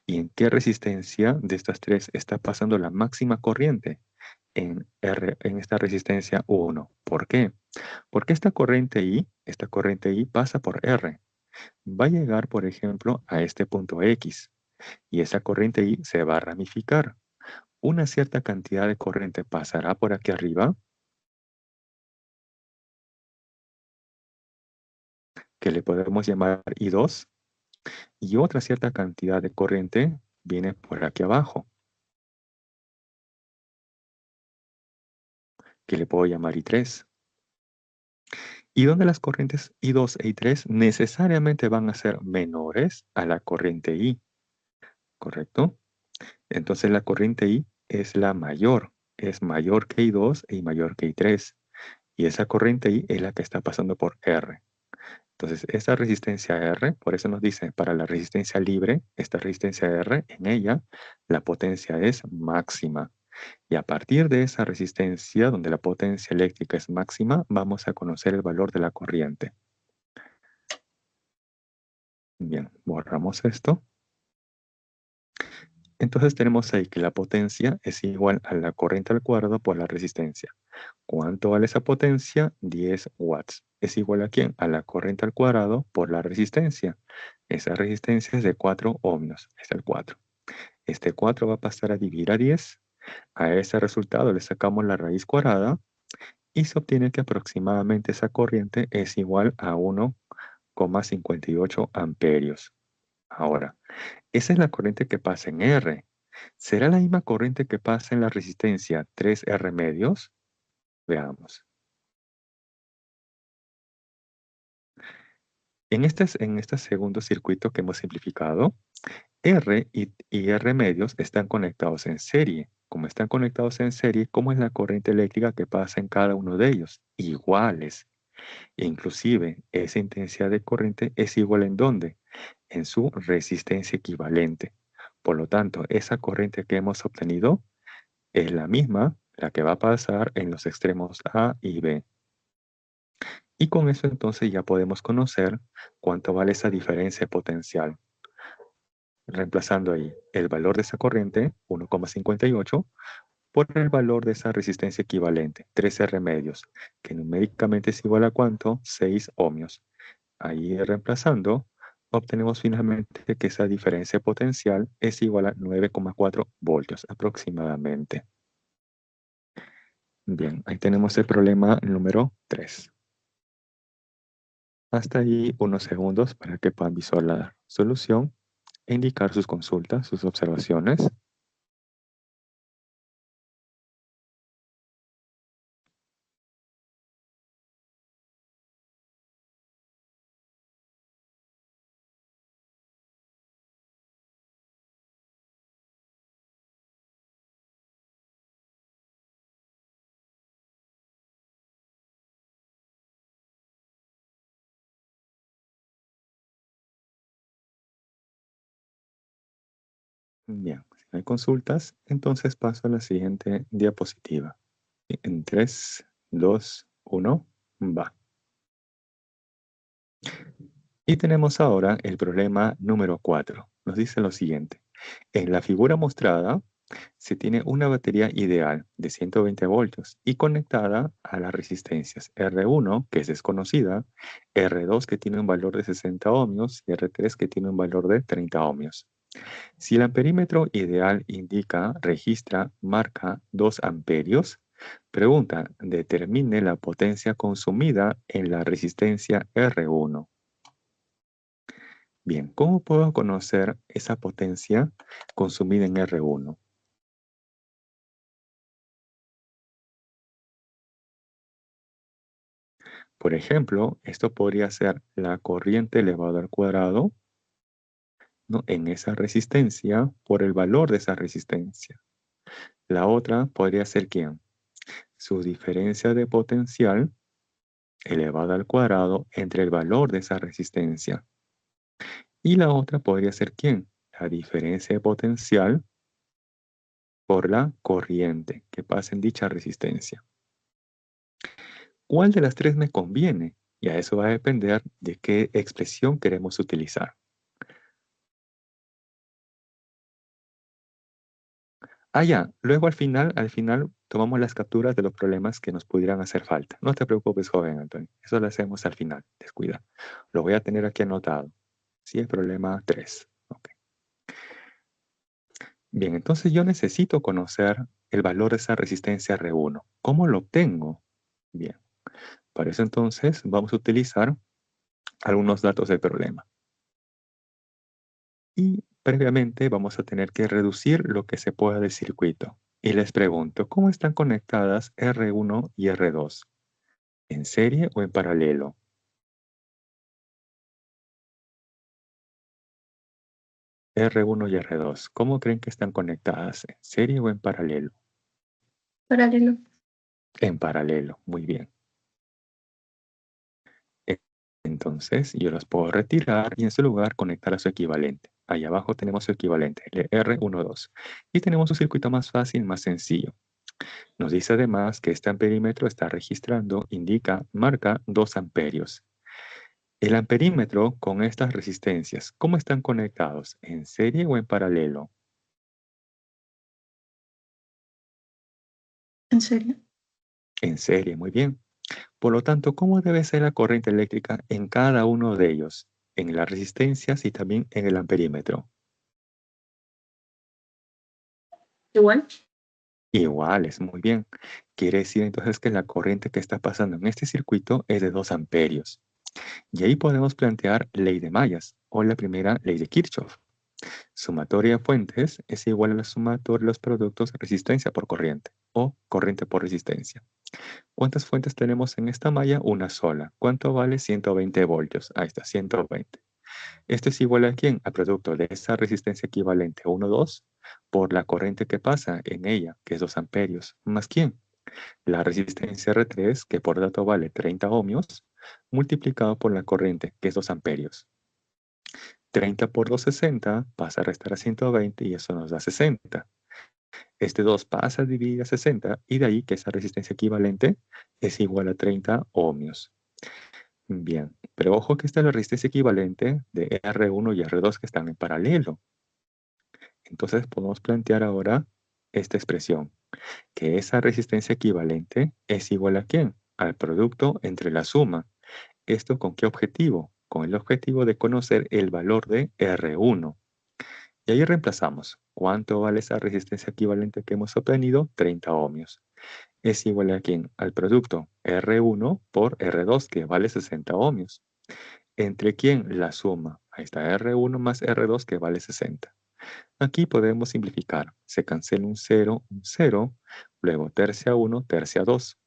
¿Y en qué resistencia de estas tres está pasando la máxima corriente? En esta resistencia 1. ¿Por qué? Porque esta corriente I pasa por R. Va a llegar, por ejemplo, a este punto X. Y esa corriente I se va a ramificar. Una cierta cantidad de corriente pasará por aquí arriba, que le podemos llamar I2, y otra cierta cantidad de corriente viene por aquí abajo, que le puedo llamar I3. Y donde las corrientes I2 e I3 necesariamente van a ser menores a la corriente I, ¿correcto? Entonces la corriente I es la mayor, es mayor que I2 y mayor que I3. Y esa corriente I es la que está pasando por R. Entonces, esta resistencia R, por eso nos dice, para la resistencia libre, esta resistencia R, en ella, la potencia es máxima. Y a partir de esa resistencia, donde la potencia eléctrica es máxima, vamos a conocer el valor de la corriente. Bien, borramos esto. Entonces tenemos ahí que la potencia es igual a la corriente al cuadrado por la resistencia. ¿Cuánto vale esa potencia? 10 watts. ¿Es igual a quién? A la corriente al cuadrado por la resistencia. Esa resistencia es de 4 ohmios. Es el 4. Este 4 va a pasar a dividir a 10. A ese resultado le sacamos la raíz cuadrada y se obtiene que aproximadamente esa corriente es igual a 1,58 amperios. Ahora, esa es la corriente que pasa en R. ¿Será la misma corriente que pasa en la resistencia 3R medios? Veamos. En este segundo circuito que hemos simplificado, R y R medios están conectados en serie. Como están conectados en serie, ¿cómo es la corriente eléctrica que pasa en cada uno de ellos? Iguales. E inclusive, esa intensidad de corriente es igual ¿en dónde? En su resistencia equivalente. Por lo tanto, esa corriente que hemos obtenido es la misma, la que va a pasar en los extremos A y B. Y con eso entonces ya podemos conocer cuánto vale esa diferencia potencial. Reemplazando ahí el valor de esa corriente, 1,58, por el valor de esa resistencia equivalente, 13 medios, que numéricamente es igual a ¿cuánto? 6 ohmios. Ahí reemplazando, obtenemos finalmente que esa diferencia potencial es igual a 9,4 voltios aproximadamente. Bien, ahí tenemos el problema número 3. Hasta ahí unos segundos para que puedan visualizar la solución e indicar sus consultas, sus observaciones. Bien, si no hay consultas, entonces paso a la siguiente diapositiva. En 3, 2, 1, va. Y tenemos ahora el problema número 4. Nos dice lo siguiente. En la figura mostrada, se tiene una batería ideal de 120 voltios y conectada a las resistencias R1, que es desconocida, R2, que tiene un valor de 60 ohmios, y R3, que tiene un valor de 30 ohmios. Si el amperímetro ideal registra, marca 2 amperios, pregunta, determine la potencia consumida en la resistencia R1. Bien, ¿cómo puedo conocer esa potencia consumida en R1? Por ejemplo, esto podría ser la corriente elevado al cuadrado, ¿no?, en esa resistencia por el valor de esa resistencia. La otra podría ser ¿quién? Su diferencia de potencial elevado al cuadrado entre el valor de esa resistencia. Y la otra podría ser ¿quién? La diferencia de potencial por la corriente que pasa en dicha resistencia. ¿Cuál de las tres me conviene? Y a eso va a depender de qué expresión queremos utilizar. Ya, luego al final tomamos las capturas de los problemas que nos pudieran hacer falta. No te preocupes, joven Antonio, eso lo hacemos al final, descuida. Lo voy a tener aquí anotado. Sí, el problema 3. Okay. Bien, entonces yo necesito conocer el valor de esa resistencia R1. ¿Cómo lo obtengo? Bien, para eso entonces vamos a utilizar algunos datos del problema. Y previamente vamos a tener que reducir lo que se pueda del circuito. Y les pregunto, ¿cómo están conectadas R1 y R2? ¿En serie o en paralelo? R1 y R2, ¿cómo creen que están conectadas? ¿En serie o en paralelo? Paralelo. En paralelo, muy bien. Entonces yo los puedo retirar y en su lugar conectar a su equivalente. Ahí abajo tenemos su equivalente, el R12. Y tenemos un circuito más fácil, más sencillo. Nos dice además que este amperímetro está registrando, marca 2 amperios. El amperímetro con estas resistencias, ¿cómo están conectados? ¿En serie o en paralelo? ¿En serio? En serie, muy bien. Por lo tanto, ¿cómo debe ser la corriente eléctrica en cada uno de ellos? En las resistencias y también en el amperímetro. Igual. Iguales, muy bien. Quiere decir entonces que la corriente que está pasando en este circuito es de 2 amperios. Y ahí podemos plantear ley de mallas o la primera ley de Kirchhoff. Sumatoria de fuentes es igual a la sumatoria de los productos resistencia por corriente o corriente por resistencia. ¿Cuántas fuentes tenemos en esta malla? Una sola. ¿Cuánto vale 120 voltios? Ahí está, 120. ¿Esto es igual a quién? Al producto de esa resistencia equivalente 1, 2 por la corriente que pasa en ella, que es 2 amperios. ¿Más quién? La resistencia R3, que por dato vale 30 ohmios, multiplicado por la corriente, que es 2 amperios. 30 por 2, 60, pasa a restar a 120 y eso nos da 60. Este 2 pasa a dividir a 60 y de ahí que esa resistencia equivalente es igual a 30 ohmios. Bien, pero ojo que esta es la resistencia equivalente de R1 y R2 que están en paralelo. Entonces podemos plantear ahora esta expresión, que esa resistencia equivalente es igual a ¿quién? Al producto entre la suma. ¿Esto con qué objetivo? Con el objetivo de conocer el valor de R1. Y ahí reemplazamos. ¿Cuánto vale esa resistencia equivalente que hemos obtenido? 30 ohmios. Es igual a ¿quién? Al producto R1 por R2, que vale 60 ohmios. ¿Entre quién? La suma. Ahí está R1 más R2, que vale 60. Aquí podemos simplificar. Se cancela un 0, luego tercia 1, tercia 2.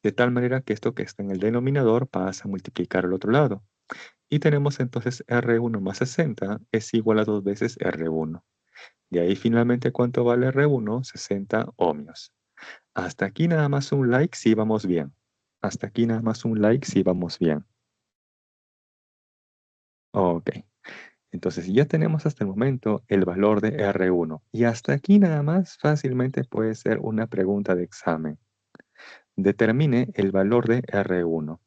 De tal manera que esto que está en el denominador pasa a multiplicar al otro lado. Y tenemos entonces R1 más 60 es igual a 2 veces R1. De ahí finalmente, ¿cuánto vale R1? 60 ohmios. Hasta aquí nada más un like si vamos bien. Hasta aquí nada más un like si vamos bien. Ok. Entonces ya tenemos hasta el momento el valor de R1. Y hasta aquí nada más fácilmente puede ser una pregunta de examen. Determine el valor de R1.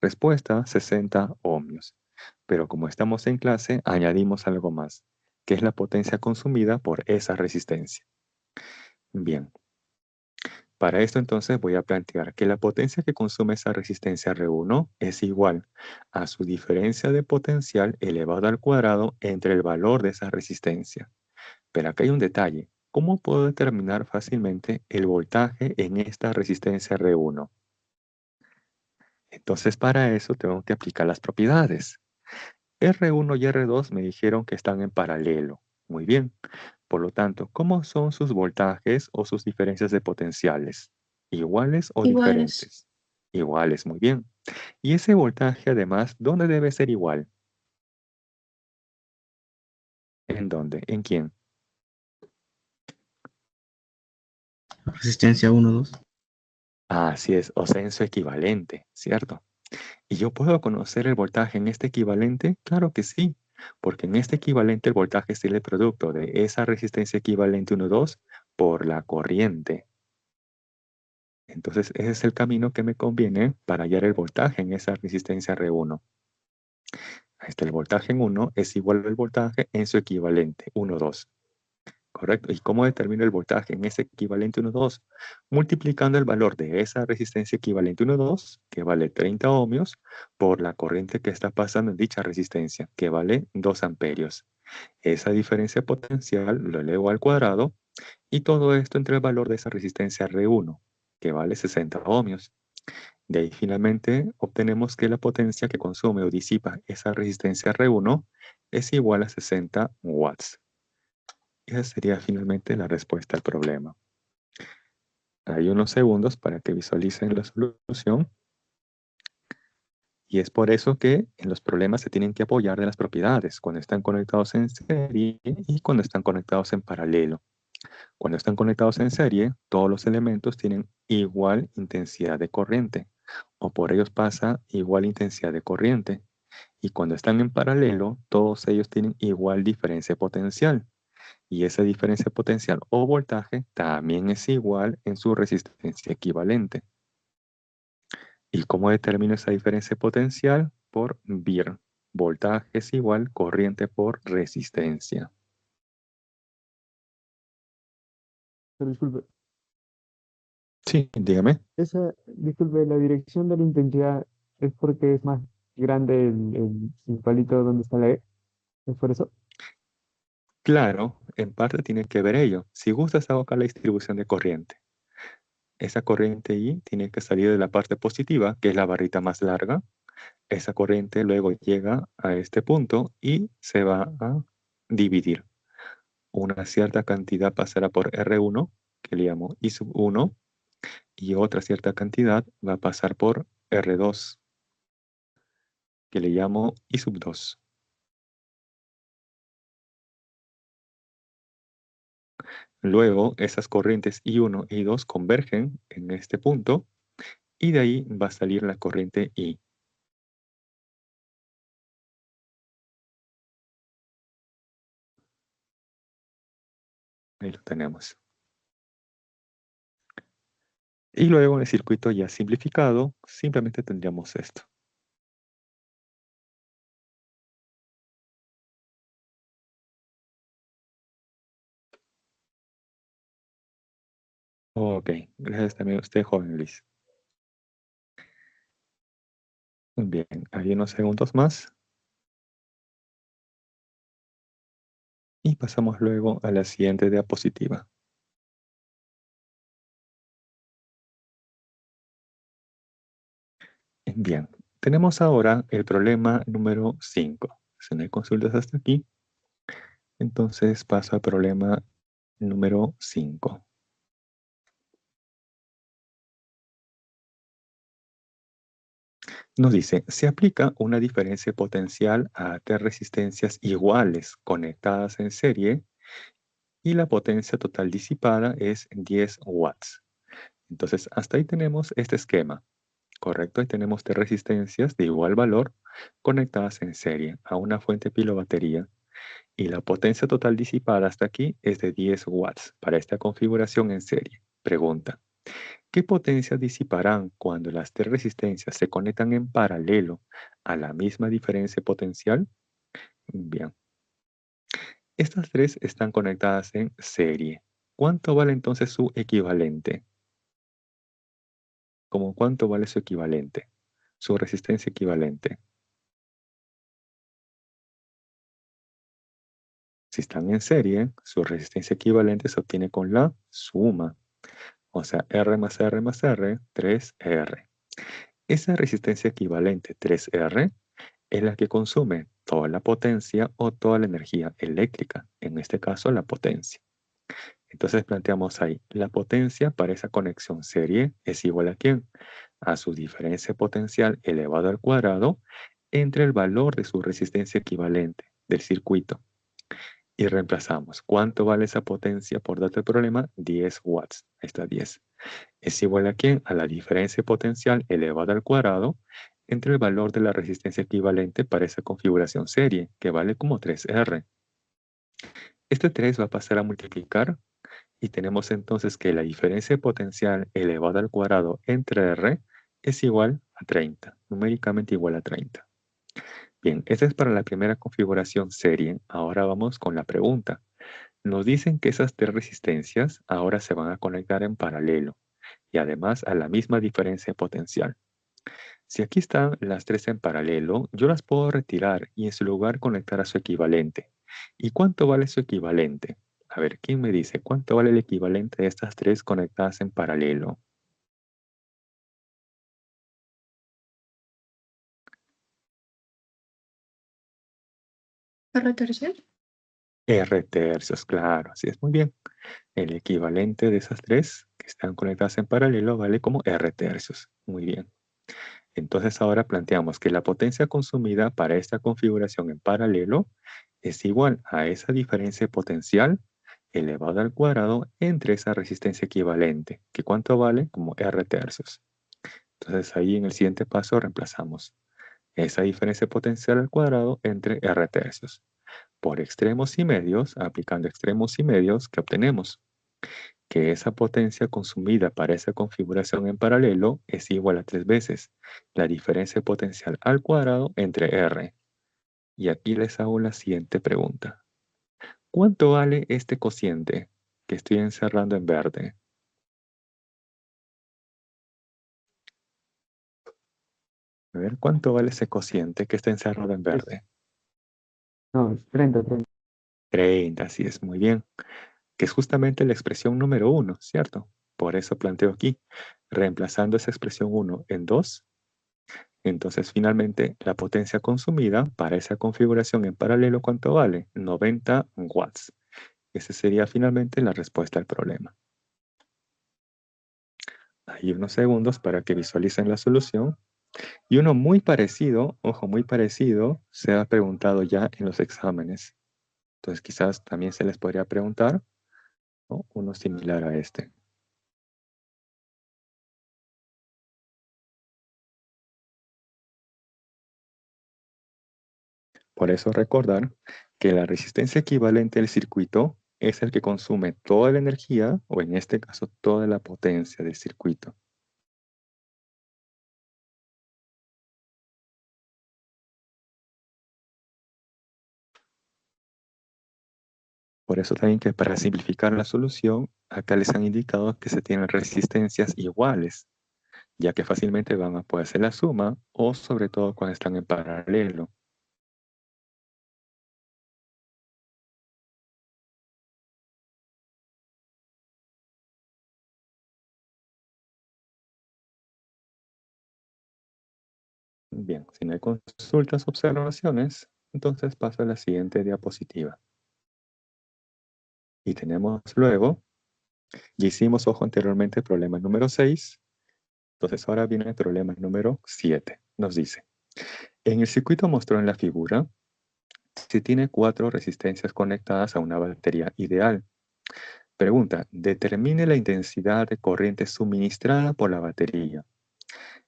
Respuesta 60 ohmios. Pero como estamos en clase, añadimos algo más, que es la potencia consumida por esa resistencia. Bien. Para esto entonces voy a plantear que la potencia que consume esa resistencia R1 es igual a su diferencia de potencial elevado al cuadrado entre el valor de esa resistencia. Pero acá hay un detalle. ¿Cómo puedo determinar fácilmente el voltaje en esta resistencia R1? Entonces para eso tengo que aplicar las propiedades. R1 y R2 me dijeron que están en paralelo. Muy bien. Por lo tanto, ¿cómo son sus voltajes o sus diferencias de potenciales? ¿Iguales o Iguales. diferentes? Iguales, muy bien. Y ese voltaje, además, ¿dónde debe ser igual? ¿En dónde? ¿En quién? Resistencia 1, 2. Así es, o sea, en su equivalente, ¿cierto? ¿Y yo puedo conocer el voltaje en este equivalente? Claro que sí, porque en este equivalente el voltaje es el producto de esa resistencia equivalente 1, 2 por la corriente. Entonces, ese es el camino que me conviene para hallar el voltaje en esa resistencia R1. Ahí está, el voltaje en 1 es igual al voltaje en su equivalente 1, 2. ¿Correcto? ¿Y cómo determino el voltaje en ese equivalente 1, 2? Multiplicando el valor de esa resistencia equivalente 1, 2, que vale 30 ohmios, por la corriente que está pasando en dicha resistencia, que vale 2 amperios. Esa diferencia potencial lo elevo al cuadrado, y todo esto entre el valor de esa resistencia R1, que vale 60 ohmios. De ahí finalmente obtenemos que la potencia que consume o disipa esa resistencia R1 es igual a 60 watts. Esa sería finalmente la respuesta al problema. Hay unos segundos para que visualicen la solución. Y es por eso que en los problemas se tienen que apoyar de las propiedades cuando están conectados en serie y cuando están conectados en paralelo. Cuando están conectados en serie, todos los elementos tienen igual intensidad de corriente, o por ellos pasa igual intensidad de corriente. Y cuando están en paralelo, todos ellos tienen igual diferencia potencial. Y esa diferencia potencial o voltaje también es igual en su resistencia equivalente. ¿Y cómo determino esa diferencia potencial? Por VIR. Voltaje es igual corriente por resistencia. Pero disculpe, Sí, dígame. disculpe, la dirección de la intensidad es porque es más grande el palito donde está la E. ¿Es por eso? Claro, en parte tiene que ver ello. Si gustas, hago acá la distribución de corriente. Esa corriente I tiene que salir de la parte positiva, que es la barrita más larga, esa corriente luego llega a este punto y se va a dividir. Una cierta cantidad pasará por R1, que le llamo I sub 1, y otra cierta cantidad va a pasar por R2, que le llamo I sub 2. Luego, esas corrientes I1 y I2 convergen en este punto y de ahí va a salir la corriente I. Ahí lo tenemos. Y luego en el circuito ya simplificado, simplemente tendríamos esto. Ok, gracias también a usted, joven Luis. Bien, hay unos segundos más. Y pasamos luego a la siguiente diapositiva. Bien, tenemos ahora el problema número 5. Si no hay consultas hasta aquí, entonces paso al problema número 5. Nos dice, se aplica una diferencia potencial a tres resistencias iguales conectadas en serie y la potencia total disipada es 10 watts. Entonces, hasta ahí tenemos este esquema, ¿correcto? Ahí tenemos tres resistencias de igual valor conectadas en serie a una fuente pilobatería y la potencia total disipada hasta aquí es de 10 watts para esta configuración en serie. Pregunta, ¿qué potencia disiparán cuando las tres resistencias se conectan en paralelo a la misma diferencia potencial? Bien. Estas tres están conectadas en serie. ¿Cuánto vale entonces su equivalente? ¿Cómo cuánto vale su equivalente? Su resistencia equivalente. Si están en serie, su resistencia equivalente se obtiene con la suma. O sea, R más R más R, 3R. Esa resistencia equivalente 3R es la que consume toda la potencia o toda la energía eléctrica, en este caso la potencia. Entonces planteamos ahí, la potencia para esa conexión serie es igual a ¿quién? A su diferencia potencial elevado al cuadrado entre el valor de su resistencia equivalente del circuito. Y reemplazamos. ¿Cuánto vale esa potencia por dato del problema? 10 watts. Ahí está 10. ¿Es igual a quién? A la diferencia potencial elevada al cuadrado entre el valor de la resistencia equivalente para esa configuración serie, que vale como 3R. Este 3 va a pasar a multiplicar y tenemos entonces que la diferencia potencial elevada al cuadrado entre R es igual a 30, numéricamente igual a 30. Bien, esta es para la primera configuración serie. Ahora vamos con la pregunta. Nos dicen que esas tres resistencias ahora se van a conectar en paralelo y además a la misma diferencia potencial. Si aquí están las tres en paralelo, yo las puedo retirar y en su lugar conectar a su equivalente. ¿Y cuánto vale su equivalente? A ver, ¿quién me dice cuánto vale el equivalente de estas tres conectadas en paralelo? ¿R tercios? R tercios, claro, así es, muy bien. El equivalente de esas tres que están conectadas en paralelo vale como R tercios. Muy bien. Entonces ahora planteamos que la potencia consumida para esta configuración en paralelo es igual a esa diferencia potencial elevada al cuadrado entre esa resistencia equivalente, que cuánto vale como R tercios. Entonces ahí en el siguiente paso reemplazamos esa diferencia potencial al cuadrado entre R tercios por extremos y medios, aplicando extremos y medios, ¿qué obtenemos? Que esa potencia consumida para esa configuración en paralelo es igual a 3 veces la diferencia potencial al cuadrado entre R. Y aquí les hago la siguiente pregunta. ¿Cuánto vale este cociente que estoy encerrando en verde? A ver, ¿cuánto vale ese cociente que está encerrado en verde? No, 30. 30, así es, muy bien. Que es justamente la expresión número 1, ¿cierto? Por eso planteo aquí, reemplazando esa expresión 1 en 2, Entonces, finalmente, la potencia consumida para esa configuración en paralelo, ¿cuánto vale? 90 watts. Esa sería finalmente la respuesta al problema. Hay unos segundos para que visualicen la solución. Y uno muy parecido, ojo, muy parecido, se ha preguntado ya en los exámenes. Entonces, quizás también se les podría preguntar, ¿no? Uno similar a este. Por eso recordar que la resistencia equivalente del circuito es el que consume toda la energía, o en este caso toda la potencia del circuito. Por eso también que para simplificar la solución, acá les han indicado que se tienen resistencias iguales, ya que fácilmente van a poder hacer la suma, o sobre todo cuando están en paralelo. Bien, si no hay consultas o observaciones, entonces paso a la siguiente diapositiva. Y tenemos luego, ya hicimos, ojo, anteriormente el problema número 6, entonces ahora viene el problema número 7. Nos dice, en el circuito mostrado en la figura, se tiene 4 resistencias conectadas a una batería ideal. Pregunta, determine la intensidad de corriente suministrada por la batería.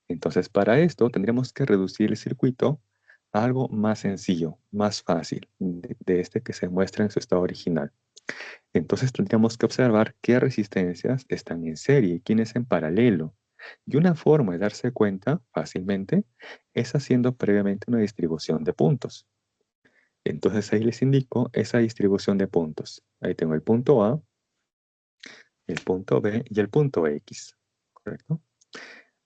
Entonces, para esto tendríamos que reducir el circuito a algo más sencillo, más fácil, de este que se muestra en su estado original. Entonces tendríamos que observar qué resistencias están en serie y quiénes en paralelo. Y una forma de darse cuenta fácilmente es haciendo previamente una distribución de puntos. Entonces ahí les indico esa distribución de puntos. Ahí tengo el punto A, el punto B y el punto X. ¿Correcto?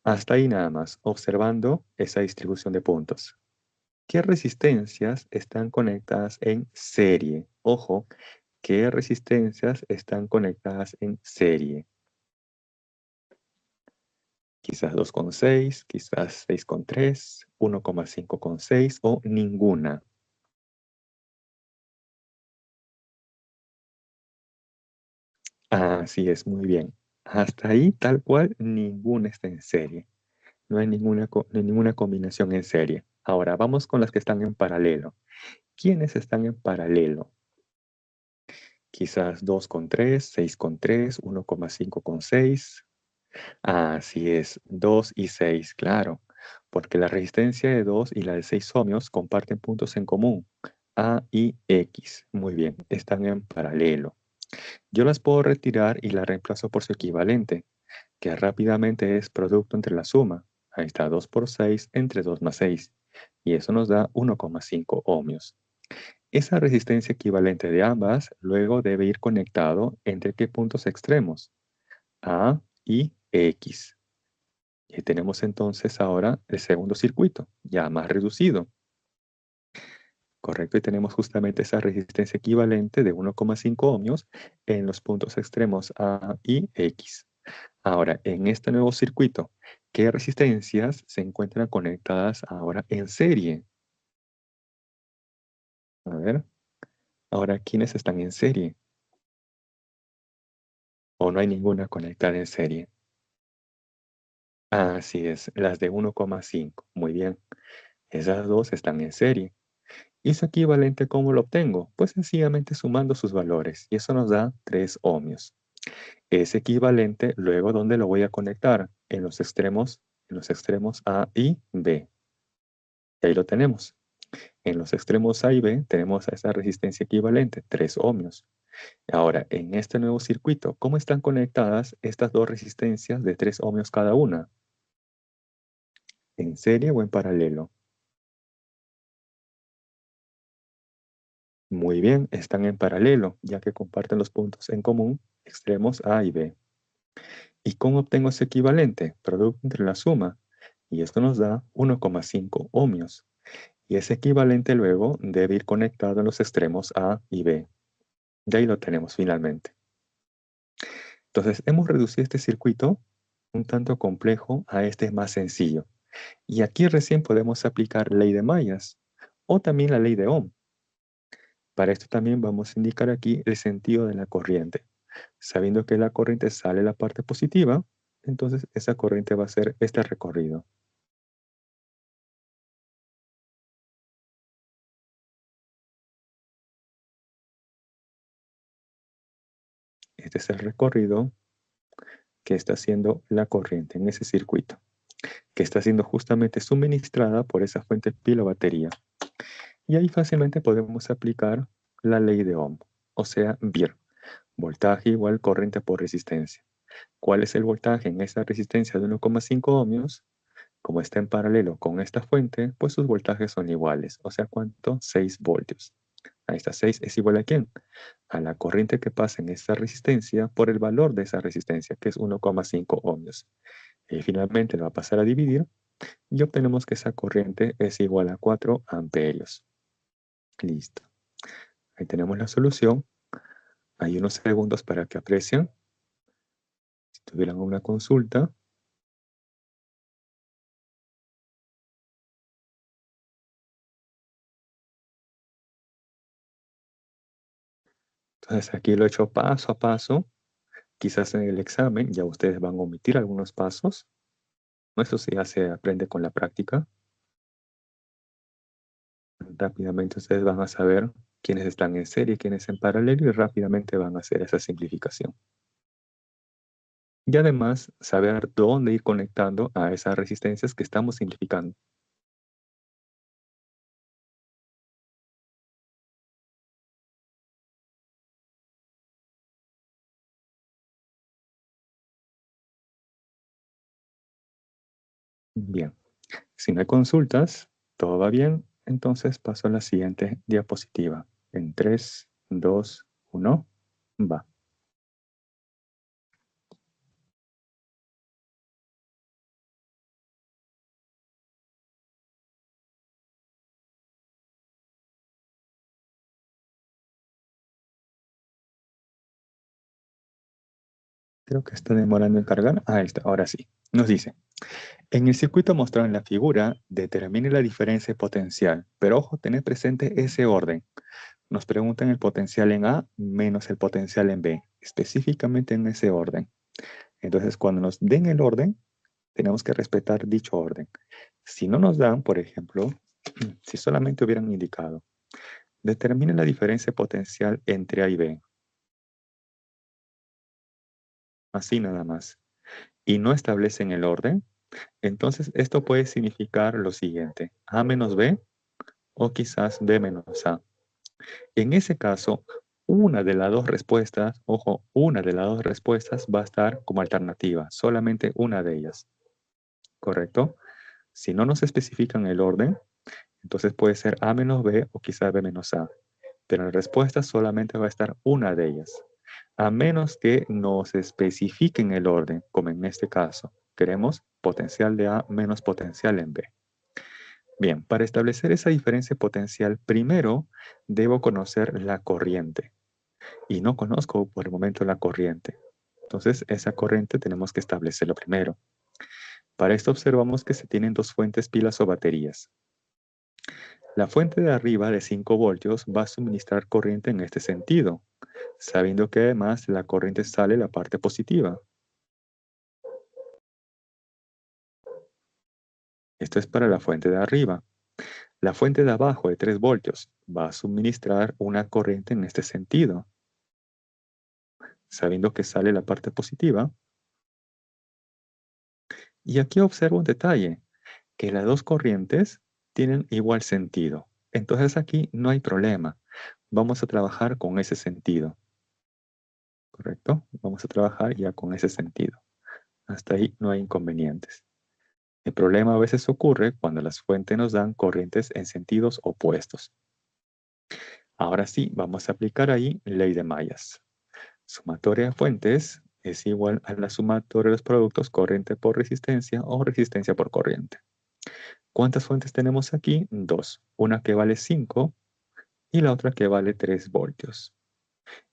Hasta ahí nada más, observando esa distribución de puntos. ¿Qué resistencias están conectadas en serie? Ojo, ¿qué resistencias están conectadas en serie? Quizás 2,6, quizás 6,3, 1,5,6 o ninguna. Así es, muy bien. Hasta ahí, tal cual, ninguna está en serie. No hay ninguna combinación en serie. Ahora, vamos con las que están en paralelo. ¿Quiénes están en paralelo? Quizás 2,3, 6,3, 1,5,6. Así es, 2 y 6, claro, porque la resistencia de 2 y la de 6 ohmios comparten puntos en común, A y X. Muy bien, están en paralelo. Yo las puedo retirar y las reemplazo por su equivalente, que rápidamente es producto entre la suma. Ahí está 2 por 6 entre 2 más 6, y eso nos da 1,5 ohmios. Esa resistencia equivalente de ambas luego debe ir conectado entre qué puntos extremos, A y X. Y tenemos entonces ahora el segundo circuito, ya más reducido. Correcto, y tenemos justamente esa resistencia equivalente de 1,5 ohmios en los puntos extremos A y X. Ahora, en este nuevo circuito, ¿qué resistencias se encuentran conectadas ahora en serie? A ver, ahora, ¿quiénes están en serie? ¿O no hay ninguna conectada en serie? Así es, las de 1,5. Muy bien, esas dos están en serie. ¿Y su equivalente cómo lo obtengo? Pues sencillamente sumando sus valores, y eso nos da 3 ohmios. Ese equivalente, luego, ¿dónde lo voy a conectar? En los extremos A y B. Y ahí lo tenemos. En los extremos A y B tenemos esa resistencia equivalente, 3 ohmios. Ahora, en este nuevo circuito, ¿cómo están conectadas estas dos resistencias de 3 ohmios cada una? ¿En serie o en paralelo? Muy bien, están en paralelo, ya que comparten los puntos en común, extremos A y B. ¿Y cómo obtengo ese equivalente? Producto entre la suma. Y esto nos da 1,5 ohmios. Y ese equivalente luego debe ir conectado en los extremos A y B. De ahí lo tenemos finalmente. Entonces, hemos reducido este circuito un tanto complejo a este más sencillo. Y aquí recién podemos aplicar ley de mallas o también la ley de Ohm. Para esto también vamos a indicar aquí el sentido de la corriente. Sabiendo que la corriente sale la parte positiva, entonces esa corriente va a ser este recorrido. Este es el recorrido que está haciendo la corriente en ese circuito, que está siendo justamente suministrada por esa fuente pila o batería. Y ahí fácilmente podemos aplicar la ley de Ohm, o sea, VIR, voltaje igual corriente por resistencia. ¿Cuál es el voltaje en esta resistencia de 1,5 ohmios? Como está en paralelo con esta fuente, pues sus voltajes son iguales. O sea, ¿cuánto? 6 voltios. Ahí está, 6 es igual a ¿quién? A la corriente que pasa en esta resistencia por el valor de esa resistencia, que es 1,5 ohmios. Y finalmente lo va a pasar a dividir y obtenemos que esa corriente es igual a 4 amperios. Listo. Ahí tenemos la solución. Hay unos segundos para que aprecien. Si tuvieran una consulta. Entonces aquí lo he hecho paso a paso. Quizás en el examen ya ustedes van a omitir algunos pasos. Eso sí ya se aprende con la práctica. Rápidamente ustedes van a saber quiénes están en serie y quiénes en paralelo y rápidamente van a hacer esa simplificación. Y además saber dónde ir conectando a esas resistencias que estamos simplificando. Bien, si no hay consultas, todo va bien, entonces paso a la siguiente diapositiva. En 3, 2, 1, va. Creo que está demorando en cargar. Ahí está, ahora sí. Nos dice, en el circuito mostrado en la figura, determine la diferencia potencial. Pero ojo, tened presente ese orden. Nos preguntan el potencial en A menos el potencial en B, específicamente en ese orden. Entonces, cuando nos den el orden, tenemos que respetar dicho orden. Si no nos dan, por ejemplo, si solamente hubieran indicado, determine la diferencia potencial entre A y B. Así nada más. Y no establecen el orden, entonces esto puede significar lo siguiente, A menos B o quizás B menos A. En ese caso, una de las dos respuestas, ojo, una de las dos respuestas va a estar como alternativa, solamente una de ellas. ¿Correcto? Si no nos especifican el orden, entonces puede ser A menos B o quizás B menos A. Pero en la respuesta solamente va a estar una de ellas. A menos que nos especifiquen el orden, como en este caso. Queremos potencial de A menos potencial en B. Bien, para establecer esa diferencia potencial, primero debo conocer la corriente. Y no conozco por el momento la corriente. Entonces, esa corriente tenemos que establecerlo primero. Para esto observamos que se tienen dos fuentes, pilas o baterías. La fuente de arriba de 5 voltios va a suministrar corriente en este sentido, sabiendo que además la corriente sale la parte positiva. Esto es para la fuente de arriba. La fuente de abajo de 3 voltios va a suministrar una corriente en este sentido, sabiendo que sale la parte positiva. Y aquí observo un detalle, que las dos corrientes tienen igual sentido. Entonces aquí no hay problema. Vamos a trabajar con ese sentido. ¿Correcto? Vamos a trabajar ya con ese sentido. Hasta ahí no hay inconvenientes. El problema a veces ocurre cuando las fuentes nos dan corrientes en sentidos opuestos. Ahora sí, vamos a aplicar ahí ley de mallas. Sumatoria de fuentes es igual a la sumatoria de los productos corriente por resistencia o resistencia por corriente. ¿Cuántas fuentes tenemos aquí? Dos. Una que vale 5 y la otra que vale 3 voltios.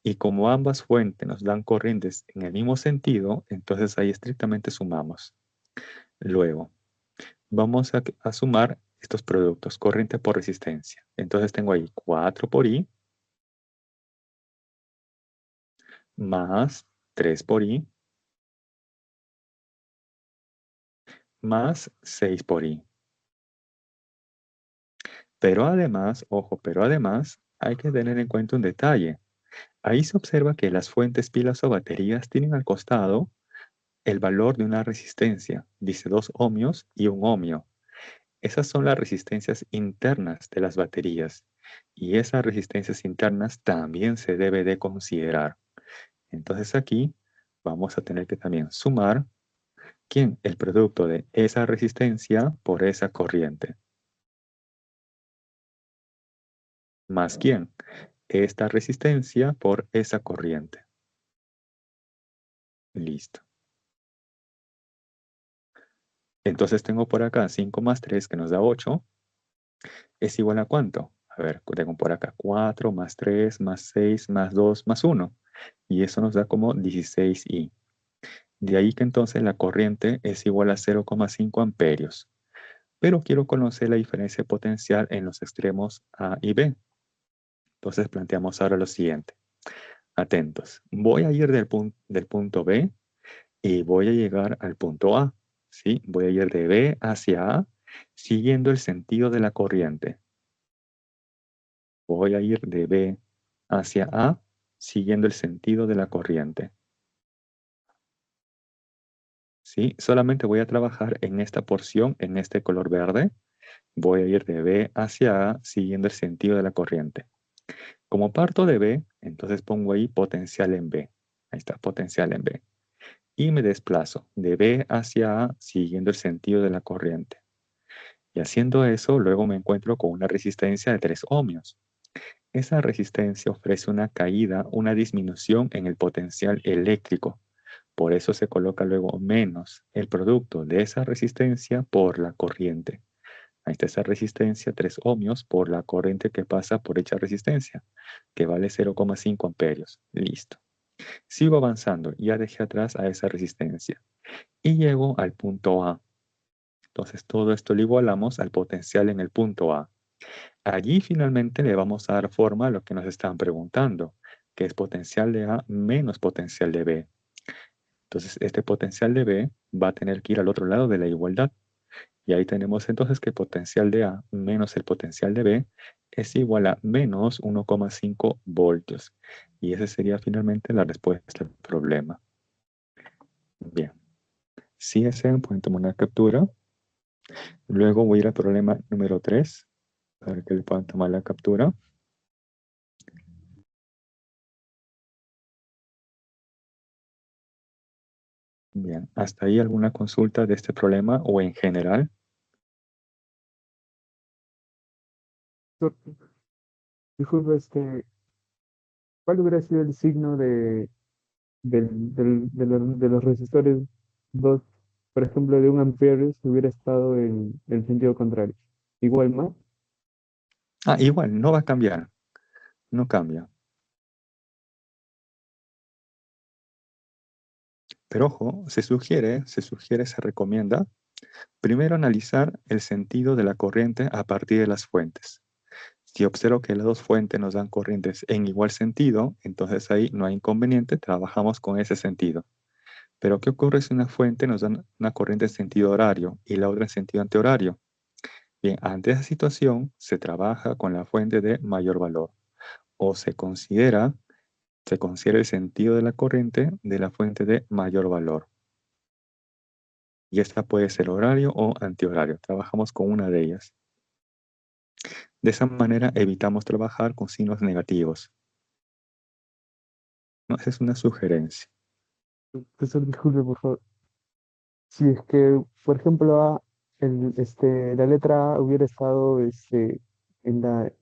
Y como ambas fuentes nos dan corrientes en el mismo sentido, entonces ahí estrictamente sumamos. Luego, vamos a sumar estos productos, corriente por resistencia. Entonces tengo ahí 4 por I más 3 por I más 6 por I. Pero además, ojo, pero además hay que tener en cuenta un detalle. Ahí se observa que las fuentes, pilas o baterías tienen al costado el valor de una resistencia. Dice 2 ohmios y 1 ohmio. Esas son las resistencias internas de las baterías. Y esas resistencias internas también se debe de considerar. Entonces aquí vamos a tener que también sumar, ¿quién? El producto de esa resistencia por esa corriente. ¿Más quién? Esta resistencia por esa corriente. Listo. Entonces tengo por acá 5 más 3 que nos da 8. ¿Es igual a cuánto? A ver, tengo por acá 4 más 3 más 6 más 2 más 1. Y eso nos da como 16I. De ahí que entonces la corriente es igual a 0,5 amperios. Pero quiero conocer la diferencia potencial en los extremos A y B. Entonces planteamos ahora lo siguiente. Atentos. Voy a ir del punto B y voy a llegar al punto A. ¿Sí? Voy a ir de B hacia A siguiendo el sentido de la corriente. Voy a ir de B hacia A siguiendo el sentido de la corriente. ¿Sí? Solamente voy a trabajar en esta porción, en este color verde. Voy a ir de B hacia A siguiendo el sentido de la corriente. Como parto de B, entonces pongo ahí potencial en B. Ahí está, potencial en B. Y me desplazo de B hacia A siguiendo el sentido de la corriente. Y haciendo eso, luego me encuentro con una resistencia de 3 ohmios. Esa resistencia ofrece una caída, una disminución en el potencial eléctrico. Por eso se coloca luego menos el producto de esa resistencia por la corriente. Ahí está esa resistencia, 3 ohmios, por la corriente que pasa por dicha resistencia, que vale 0,5 amperios. Listo. Sigo avanzando, ya dejé atrás a esa resistencia. Y llego al punto A. Entonces todo esto lo igualamos al potencial en el punto A. Allí finalmente le vamos a dar forma a lo que nos estaban preguntando, que es potencial de A menos potencial de B. Entonces este potencial de B va a tener que ir al otro lado de la igualdad. Y ahí tenemos entonces que el potencial de A menos el potencial de B es igual a menos 1,5 voltios. Y esa sería finalmente la respuesta al problema. Bien. Si desean, pueden tomar una captura. Luego voy a ir al problema número 3, para que le puedan tomar la captura. Bien, ¿hasta ahí alguna consulta de este problema o en general? Disculpe, ¿cuál hubiera sido el signo de los resistores 2, por ejemplo, de 1 amperio si hubiera estado en el sentido contrario? Igual más. Ah, igual, no va a cambiar. No cambia. Pero ojo, se sugiere, se recomienda primero analizar el sentido de la corriente a partir de las fuentes. Si observo que las dos fuentes nos dan corrientes en igual sentido, entonces ahí no hay inconveniente, trabajamos con ese sentido. Pero ¿qué ocurre si una fuente nos da una corriente en sentido horario y la otra en sentido antihorario? Bien, ante esa situación se trabaja con la fuente de mayor valor o se considera el sentido de la corriente de la fuente de mayor valor. Y esta puede ser horario o antihorario. Trabajamos con una de ellas. De esa manera evitamos trabajar con signos negativos. No, esa es una sugerencia. Profesor, disculpe, por favor. Si es que, por ejemplo, la letra A hubiera estado en la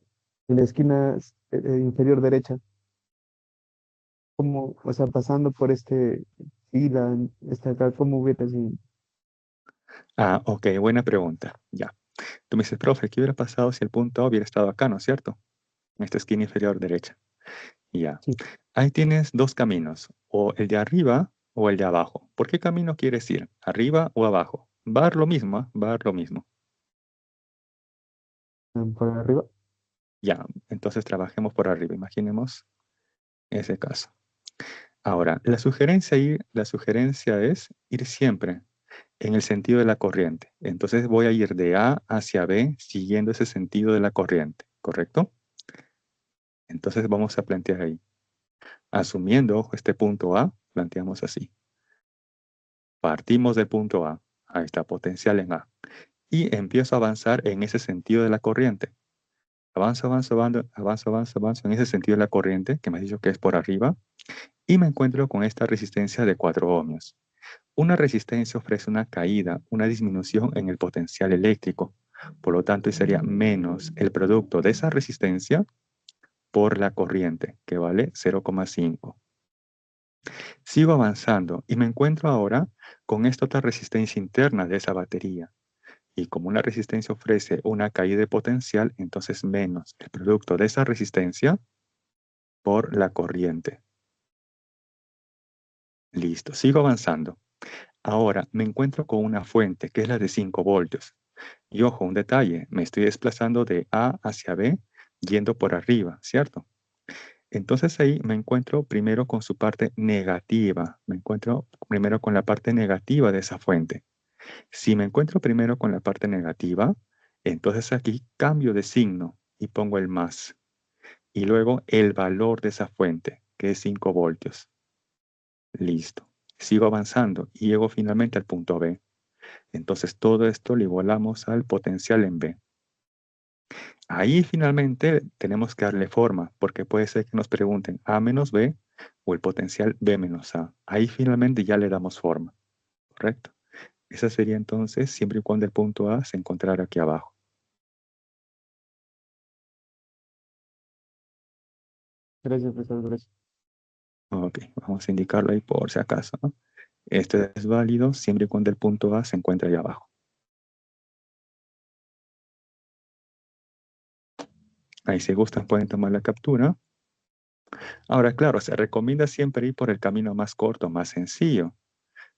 esquina inferior derecha, como, o sea, pasando por fila, acá, ¿cómo hubiera sido? Ah, ok, buena pregunta. Ya. Tú me dices, profe, ¿qué hubiera pasado si el punto A hubiera estado acá, no es cierto? En esta esquina inferior derecha. Ya. Sí. Ahí tienes dos caminos, o el de arriba o el de abajo. ¿Por qué camino quieres ir? ¿Arriba o abajo? Va a dar lo mismo, ¿ah? Va a dar lo mismo. Por arriba. Ya, entonces trabajemos por arriba. Imaginemos ese caso. Ahora, la sugerencia es ir siempre en el sentido de la corriente. Entonces voy a ir de A hacia B siguiendo ese sentido de la corriente, ¿correcto? Entonces vamos a plantear ahí. Asumiendo, ojo, este punto A, planteamos así. Partimos del punto A. Ahí está, potencial en A. Y empiezo a avanzar en ese sentido de la corriente. Avanzo en ese sentido de la corriente, que me has dicho que es por arriba, y me encuentro con esta resistencia de 4 ohmios. Una resistencia ofrece una caída, una disminución en el potencial eléctrico. Por lo tanto, sería menos el producto de esa resistencia por la corriente, que vale 0,5. Sigo avanzando y me encuentro ahora con esta otra resistencia interna de esa batería. Y como una resistencia ofrece una caída de potencial, entonces menos el producto de esa resistencia por la corriente. Listo, sigo avanzando. Ahora me encuentro con una fuente que es la de 5 voltios. Y ojo, un detalle, me estoy desplazando de A hacia B yendo por arriba, ¿cierto? Entonces ahí me encuentro primero con su parte negativa. Me encuentro primero con la parte negativa de esa fuente. Si me encuentro primero con la parte negativa, entonces aquí cambio de signo y pongo el más. Y luego el valor de esa fuente, que es 5 voltios. Listo. Sigo avanzando y llego finalmente al punto B. Entonces todo esto lo igualamos al potencial en B. Ahí finalmente tenemos que darle forma, porque puede ser que nos pregunten A menos B o el potencial B menos A. Ahí finalmente ya le damos forma, ¿correcto? Esa sería entonces siempre y cuando el punto A se encontrara aquí abajo. Gracias, profesor. Gracias. Ok, vamos a indicarlo ahí por si acaso, ¿no? Este es válido siempre y cuando el punto A se encuentre ahí abajo. Ahí si gustan pueden tomar la captura. Ahora, claro, se recomienda siempre ir por el camino más corto, más sencillo.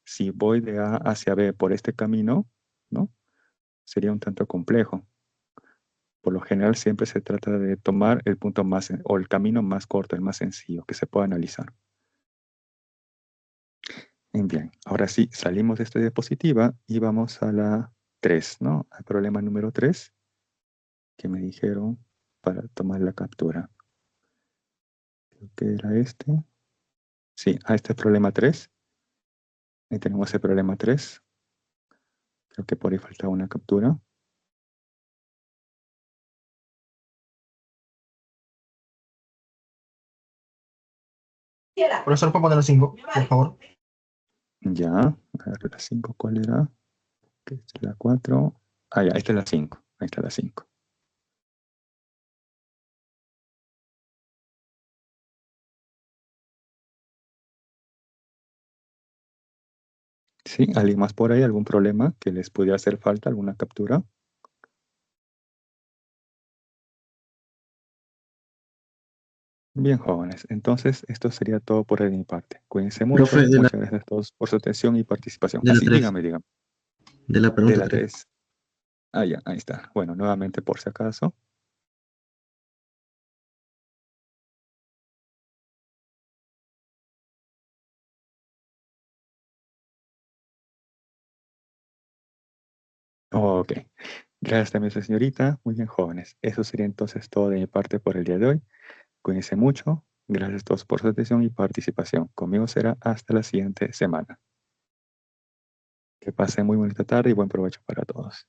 Si voy de A hacia B por este camino, ¿no? Sería un tanto complejo. Por lo general siempre se trata de tomar el punto más, o el camino más corto, el más sencillo, que se pueda analizar. Bien, ahora sí, salimos de esta diapositiva y vamos a la 3, ¿no? Al problema número 3, que me dijeron para tomar la captura. Creo que era este. Sí, a este problema 3. Ahí tenemos el problema 3. Creo que por ahí faltaba una captura. Profesor, ¿puedo poner los 5, por favor? Ya, a ver, la 5, ¿cuál era? Que esta es la 4. Ah, ya, esta es la 5. Ahí está la 5. ¿Sí? ¿Alguien más por ahí? ¿Algún problema que les pudiera hacer falta? ¿Alguna captura? Bien, jóvenes. Entonces, esto sería todo por mi parte. Cuídense mucho. Profe, Muchas gracias a todos por su atención y participación. de la Así, 3, dígame. de la De pregunta la 3. 3. Ah, ya, ahí está. Bueno, nuevamente por si acaso. Ok. Gracias también, señorita. Muy bien, jóvenes. Eso sería entonces todo de mi parte por el día de hoy. Cuídense mucho. Gracias a todos por su atención y participación. Conmigo será hasta la siguiente semana. Que pasen muy bonita tarde y buen provecho para todos.